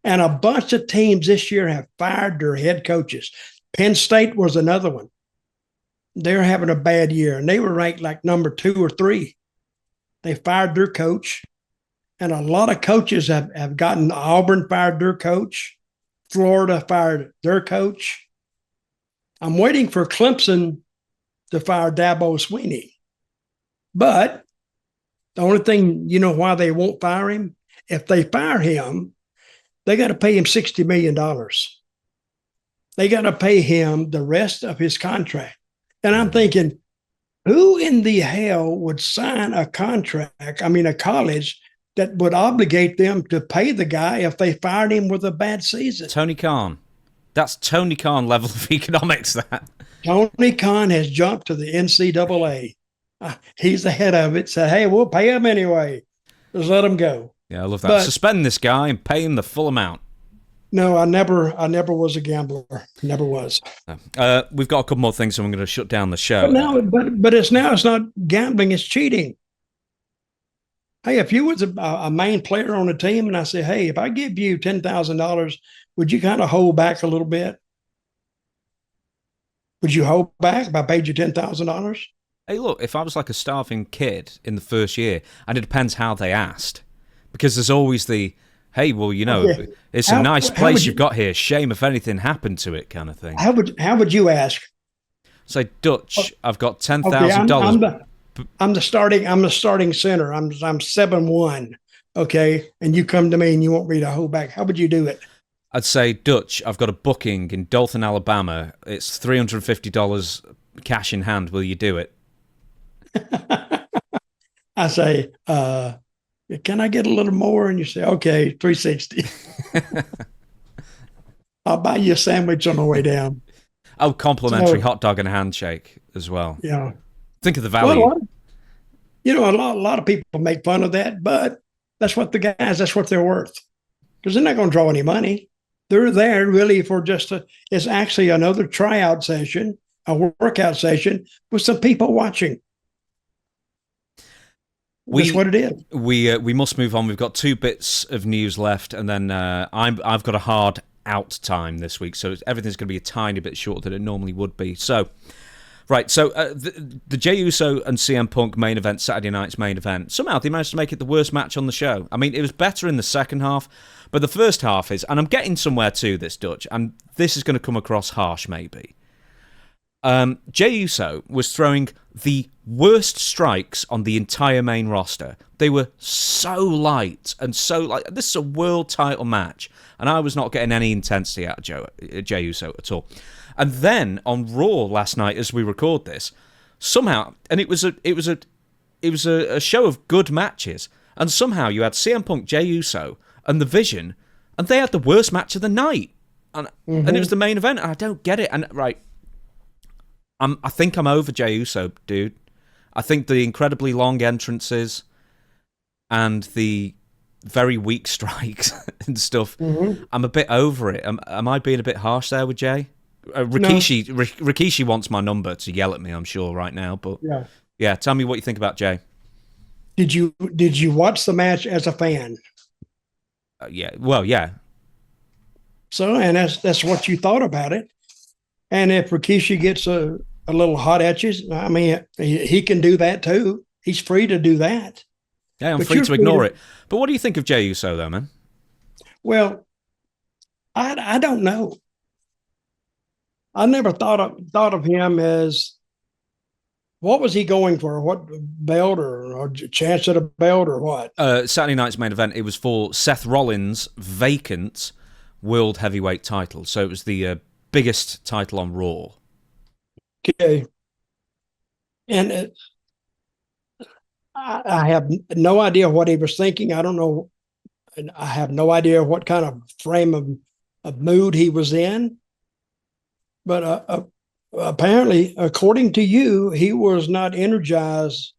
And a bunch of teams this year have fired their head coaches. Penn State was another one. They're having a bad year, and they were ranked like number 2 or 3. They fired their coach, and a lot of coaches have gotten. Auburn fired their coach. Florida fired their coach. I'm waiting for Clemson to fire Dabo Swinney. But the only thing, you know why they won't fire him? If they fire him, they got to pay him $60 million. They got to pay him the rest of his contract. And I'm thinking, who in the hell would sign a college that would obligate them to pay the guy if they fired him with a bad season? Tony Khan. That's Tony Khan level of economics, that. Tony Khan has jumped to the NCAA. He's the head of it. Said, hey, we'll pay him anyway. Just let him go. Yeah, I love that. But suspend this guy and pay him the full amount. No, I never was a gambler. Never was. We've got a couple more things, so I'm going to shut down the show. But it's not gambling, it's cheating. Hey, if you was a main player on a team and I say, hey, if I give you $10,000, would you kind of hold back a little bit? Would you hold back if I paid you $10,000? Hey, look, if I was like a starving kid in the first year, and it depends how they asked, because there's always the, Hey, well, Okay. it's a nice place you've got here. Shame if anything happened to it, kind of thing. How would you ask? Say, Dutch, I've got $10,000. Okay, I'm the starting center. I'm 7-1. Okay, and you come to me and you want me to hold back. How would you do it? I'd say, Dutch, I've got a booking in Dothan, Alabama. It's $350 cash in hand. Will you do it? I say, can I get a little more? And you say, okay, 360. I'll buy you a sandwich on the way down. Oh, complimentary hot dog and a handshake as well. Yeah. Think of the value. Well, a lot of people make fun of that, but that's what that's what they're worth. Because they're not going to draw any money. They're there really for it's actually another tryout session, a workout session with some people watching. That's what it is. We must move on. We've got 2 bits of news left, and then I've got a hard out time this week, so everything's going to be a tiny bit shorter than it normally would be. So, right, so the Jey Uso and CM Punk main event, Saturday night's main event, somehow they managed to make it the worst match on the show. I mean, it was better in the second half, but the first half is, and I'm getting somewhere to this, Dutch, and this is going to come across harsh maybe. Jey Uso was throwing the worst strikes on the entire main roster. They were so light and so like this is a world title match, and I was not getting any intensity out of Jey Uso at all. And then on Raw last night, as we record this, somehow, and it was a show of good matches, and somehow you had CM Punk, Jey Uso, and the Vision, and they had the worst match of the night, and it was the main event. And I don't get it. And right. I think I'm over Jey Uso, dude. I think the incredibly long entrances and the very weak strikes and stuff, I'm a bit over it. Am I being a bit harsh there with Jey? Rikishi wants my number to yell at me, I'm sure, right now. But yeah, tell me what you think about Jey. Did you watch the match as a fan? Yeah, well, yeah. So, and that's what you thought about it. And if Rikishi gets a little hot at you, I mean, he can do that too. He's free to do that. Yeah, I'm free to ignore it. But what do you think of Jey Uso, though, man? Well, I don't know. I never thought of him as, what was he going for? What belt or chance at a belt or what? Saturday night's main event, it was for Seth Rollins' vacant World Heavyweight title. So it was the biggest title on Raw. Okay. And I have no idea what he was thinking. I don't know. And I have no idea what kind of frame of mood he was in. But apparently, according to you, he was not energized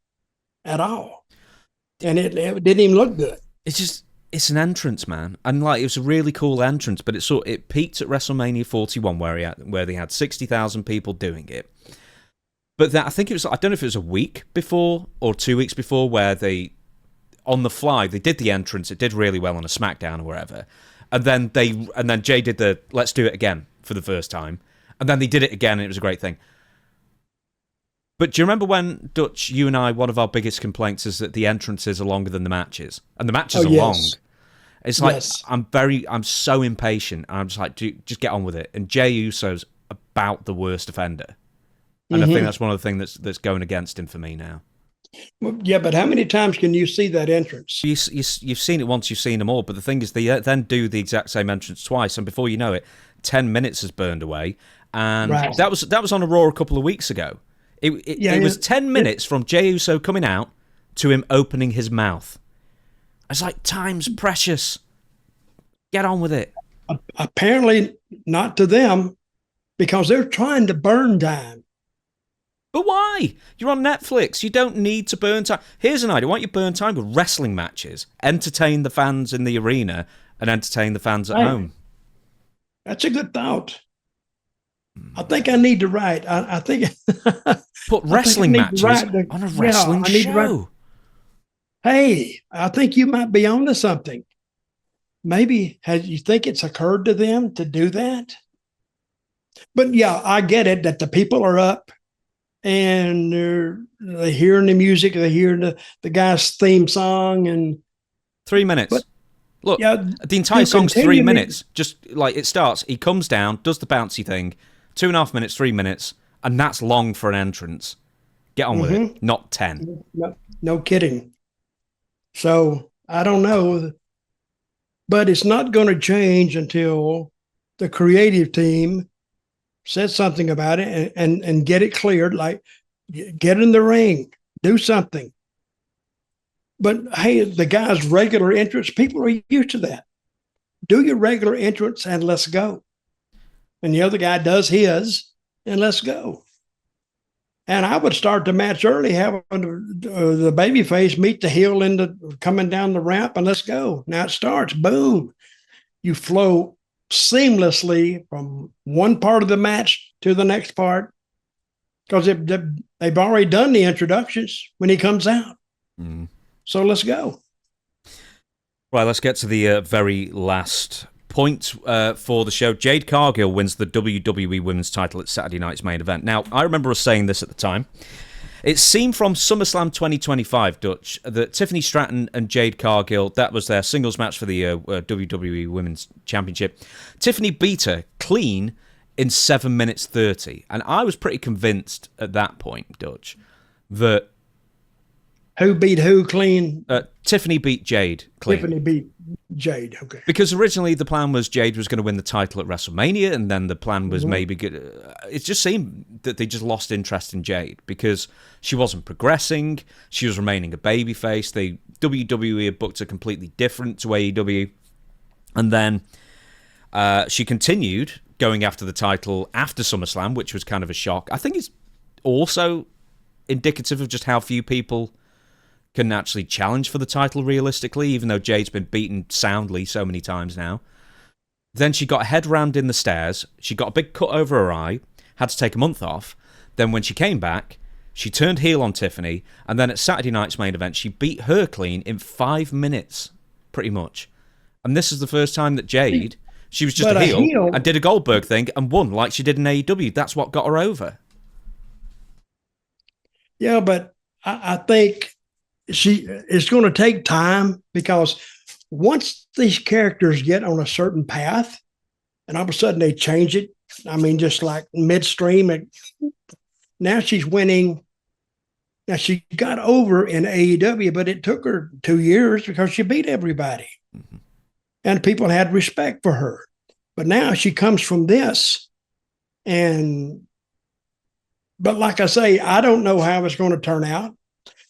at all. And it didn't even look good. It's an entrance, man, and like it was a really cool entrance. But it peaked at WrestleMania 41, where they had 60,000 people doing it. But I think it was, I don't know if it was a week before or 2 weeks before, where they, on the fly, they did the entrance. It did really well on a Smackdown or wherever, and then Jay did the let's do it again for the first time, and then they did it again, and it was a great thing. But do you remember when, Dutch, you and I, one of our biggest complaints is that the entrances are longer than the matches, and the matches are long. It's like, I'm so impatient, and I'm just like, just get on with it. And Jey Uso's about the worst offender. And I think that's one of the things that's going against him for me now. Well, yeah, but how many times can you see that entrance? You've seen it once, you've seen them all, but the thing is, they then do the exact same entrance twice, and before you know it, 10 minutes has burned away, and that was on a Raw a couple of weeks ago. It was 10 minutes from Jey Uso coming out to him opening his mouth. It's like, time's precious. Get on with it. Apparently not to them, because they're trying to burn time. But why? You're on Netflix. You don't need to burn time. Here's an idea. Why don't you burn time with wrestling matches? Entertain the fans in the arena and entertain the fans at home. That's a good thought. I think I need to write. I think put wrestling matches on a wrestling show. Hey, I think you might be onto something. Maybe you think it's occurred to them to do that? But yeah, I get it that the people are up and they're hearing the music, they're hearing the guy's theme song, and 3 minutes. Look, Yeah, the entire you song's 3 continue- minutes. Just like it starts, he comes down, does the bouncy thing, 2.5 minutes, 3 minutes, and that's long for an entrance. Get on with it, not 10. No kidding. So I don't know, but it's not going to change until the creative team says something about it and get it cleared. Like, get in the ring, do something. But hey, the guy's regular entrance, people are used to that. Do your regular entrance and let's go. And the other guy does his and let's go. And I would start the match early, having the babyface meet the heel coming down the ramp, and let's go. Now it starts. Boom. You flow seamlessly from one part of the match to the next part because they've already done the introductions when he comes out. So let's go. Right, let's get to the very last point for the show. Jade Cargill wins the WWE Women's title at Saturday night's main event. Now, I remember us saying this at the time. It seemed from SummerSlam 2025, Dutch, that Tiffany Stratton and Jade Cargill, that was their singles match for the WWE Women's Championship. Tiffany beat her clean in 7 minutes 30. And I was pretty convinced at that point, Dutch, that... Who beat who clean? Tiffany beat Jade clean. Tiffany beat Jade, okay. Because originally the plan was Jade was going to win the title at WrestleMania, and then the plan was maybe... It just seemed that they just lost interest in Jade because she wasn't progressing, she was remaining a babyface, WWE had booked her completely different to AEW, and then she continued going after the title after SummerSlam, which was kind of a shock. I think it's also indicative of just how few people can actually challenge for the title realistically, even though Jade's been beaten soundly so many times now. Then she got a head rammed in the stairs, she got a big cut over her eye, had to take a month off. Then when she came back, she turned heel on Tiffany, and then at Saturday night's main event, she beat her clean in 5 minutes, pretty much. And this is the first time that Jade, she was just a heel and did a Goldberg thing and won like she did in AEW. That's what got her over. Yeah, but I think it's going to take time because once these characters get on a certain path and all of a sudden they change it, I mean, just like midstream, now she's winning. Now she got over in AEW, but it took her 2 years because she beat everybody. And people had respect for her. But now she comes from this. But like I say, I don't know how it's going to turn out.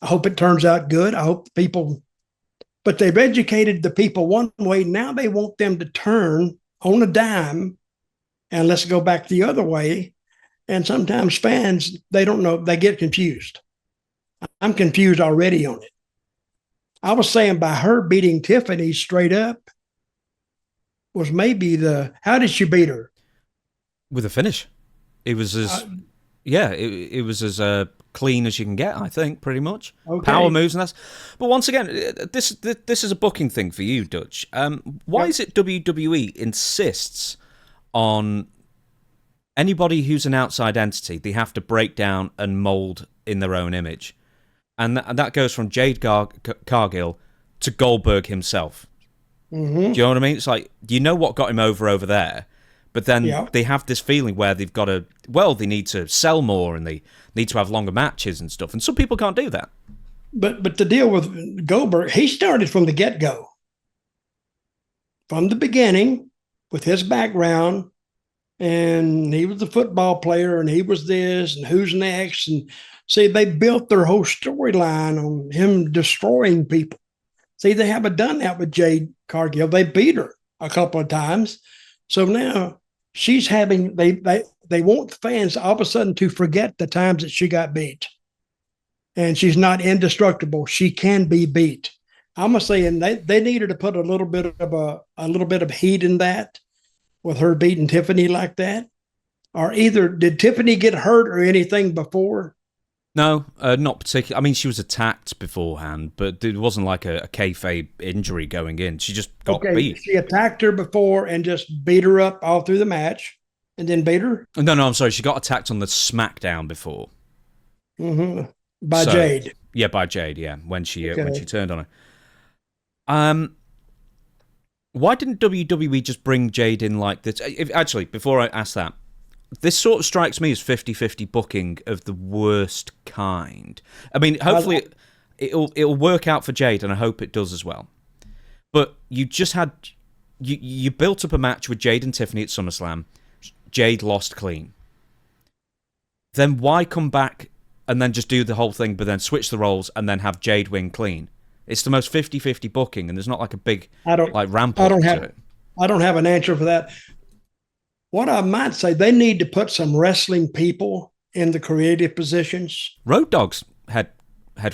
I hope it turns out good. I hope but they've educated the people one way. Now they want them to turn on a dime and let's go back the other way. And sometimes fans, they don't know, they get confused. I'm confused already on it. I was saying by her beating Tiffany straight up was maybe how did she beat her? With a finish. It was as, it was as clean as you can get, I think, pretty much. Okay. Power moves and that's... But once again, this is a booking thing for you, Dutch. Why is it WWE insists on anybody who's an outside entity, they have to break down and mold in their own image? And that goes from Jade Cargill to Goldberg himself. Do you know what I mean? It's like, you know what got him over there, but then they have this feeling where they've got to, they need to sell more and they need to have longer matches and stuff. And some people can't do that. But the deal with Goldberg, he started from the get-go. From the beginning, with his background, and he was a football player, and he was this, and who's next. And see, they built their whole storyline on him destroying people. See, they haven't done that with Jade Cargill. They beat her a couple of times. So now she's having, they want fans all of a sudden to forget the times that she got beat. And she's not indestructible. She can be beat. I'm saying they needed to put a little bit of heat in that with her beating Tiffany like that. Or either did Tiffany get hurt or anything before? No, not particularly. I mean, she was attacked beforehand, but it wasn't like a kayfabe injury going in. She just got beat. She attacked her before and just beat her up all through the match and then beat her? No, I'm sorry. She got attacked on the Smackdown before. By Jade. Yeah, by Jade, yeah, when she turned on her. Why didn't WWE just bring Jade in like this? Actually, before I ask that, this sort of strikes me as 50-50 booking of the worst kind. I mean, hopefully it'll work out for Jade, and I hope it does as well. But you just had... You built up a match with Jade and Tiffany at SummerSlam. Jade lost clean. Then why come back and then just do the whole thing, but then switch the roles and then have Jade win clean? It's the most 50-50 booking, and there's not like a big ramp up to it. I don't have an answer for that. What I might say, they need to put some wrestling people in the creative positions. Road Dogg's head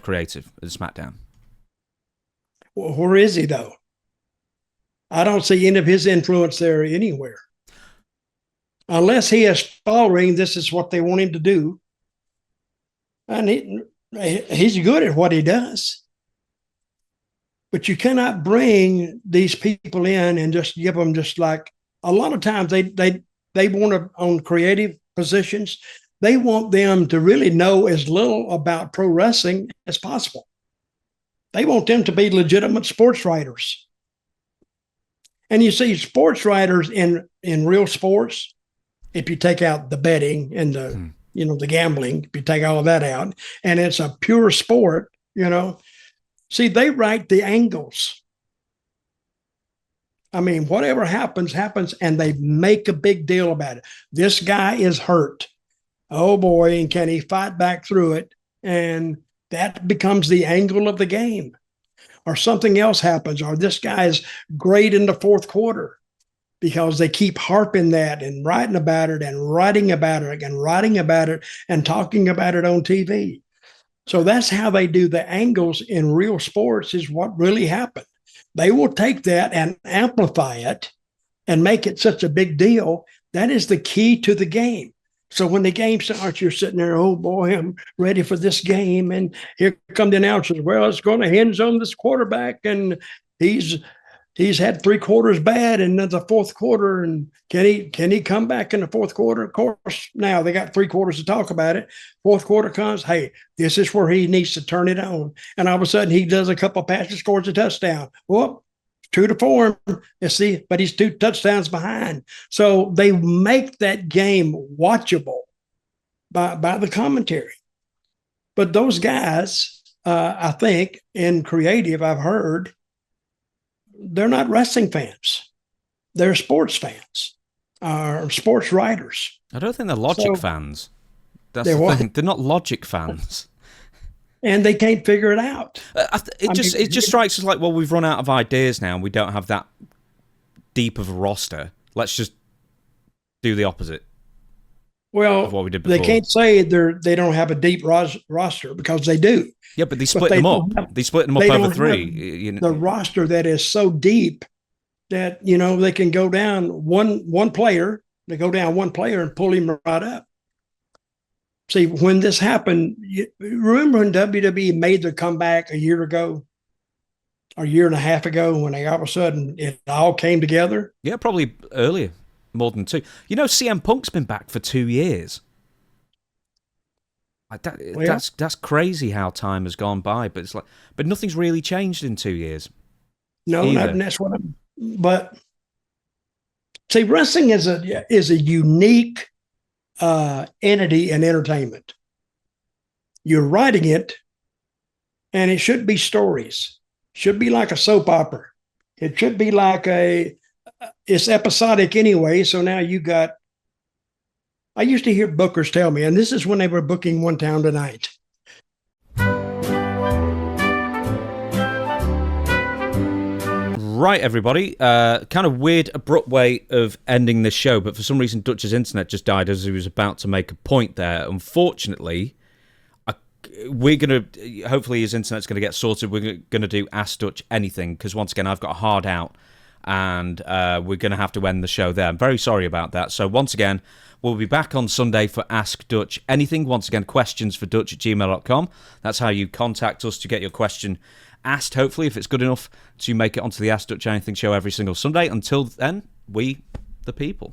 creative at SmackDown. Well, where is he, though? I don't see any of his influence there anywhere. Unless he is following, this is what they want him to do. And he's good at what he does. But you cannot bring these people in and just give them just like, a lot of times they want to, on creative positions, they want them to really know as little about pro wrestling as possible. They want them to be legitimate sports writers. And you see sports writers in real sports, if you take out the betting and the gambling, if you take all of that out, and it's a pure sport, see, they write the angles. I mean, whatever happens, and they make a big deal about it. This guy is hurt. Oh boy, and can he fight back through it? And that becomes the angle of the game. Or something else happens, or this guy is great in the fourth quarter, because they keep harping that and writing about it and writing about it and writing about it and talking about it on TV. So that's how they do the angles in real sports, is what really happened. They will take that and amplify it and make it such a big deal. That is the key to the game. So when the game starts, you're sitting there, oh boy, I'm ready for this game. And here come the announcers. Well, it's going to hinge on this quarterback, and he's had 3 quarters bad, and then the fourth quarter, and can he come back in the fourth quarter? Of course, now they got 3 quarters to talk about it. Fourth quarter comes, hey, this is where he needs to turn it on. And all of a sudden he does a couple of passes, scores a touchdown. Well, 2-4, but he's 2 touchdowns behind. So they make that game watchable by the commentary. But those guys, I think, in creative, I've heard, they're not wrestling fans. They're sports fans, or sports writers. I don't think they're logic fans. That's the thing. They're not logic fans. And they can't figure it out. It just strikes us like, well, we've run out of ideas now, and we don't have that deep of a roster. Let's just do the opposite. Well, of what we did before. They can't say they don't have a deep roster, because they do. Yeah, but they split them up. They split them up over 3. The roster that is so deep that they can go down one player. They go down one player and pull him right up. See, when this happened, remember when WWE made their comeback a year ago, or a year and a half ago, when all of a sudden it all came together? Yeah, probably earlier, more than 2. CM Punk's been back for 2 years. That's crazy how time has gone by, but nothing's really changed in 2 years. No, that's what I'm. But see, wrestling is a unique entity in entertainment. You're writing it, and it should be stories. Should be like a soap opera. It should be like it's episodic anyway. So now I used to hear bookers tell me, and this is when they were booking One Town Tonight. Right, everybody. Kind of weird, abrupt way of ending this show, but for some reason Dutch's internet just died as he was about to make a point there. Unfortunately, we're going to... Hopefully his internet's going to get sorted. We're going to do Ask Dutch Anything, because once again, I've got a hard out, and we're going to have to end the show there. I'm very sorry about that. So once again, we'll be back on Sunday for Ask Dutch Anything. Once again, questionsfordutch@gmail.com. That's how you contact us to get your question asked, hopefully, if it's good enough to make it onto the Ask Dutch Anything show every single Sunday. Until then, we, the people.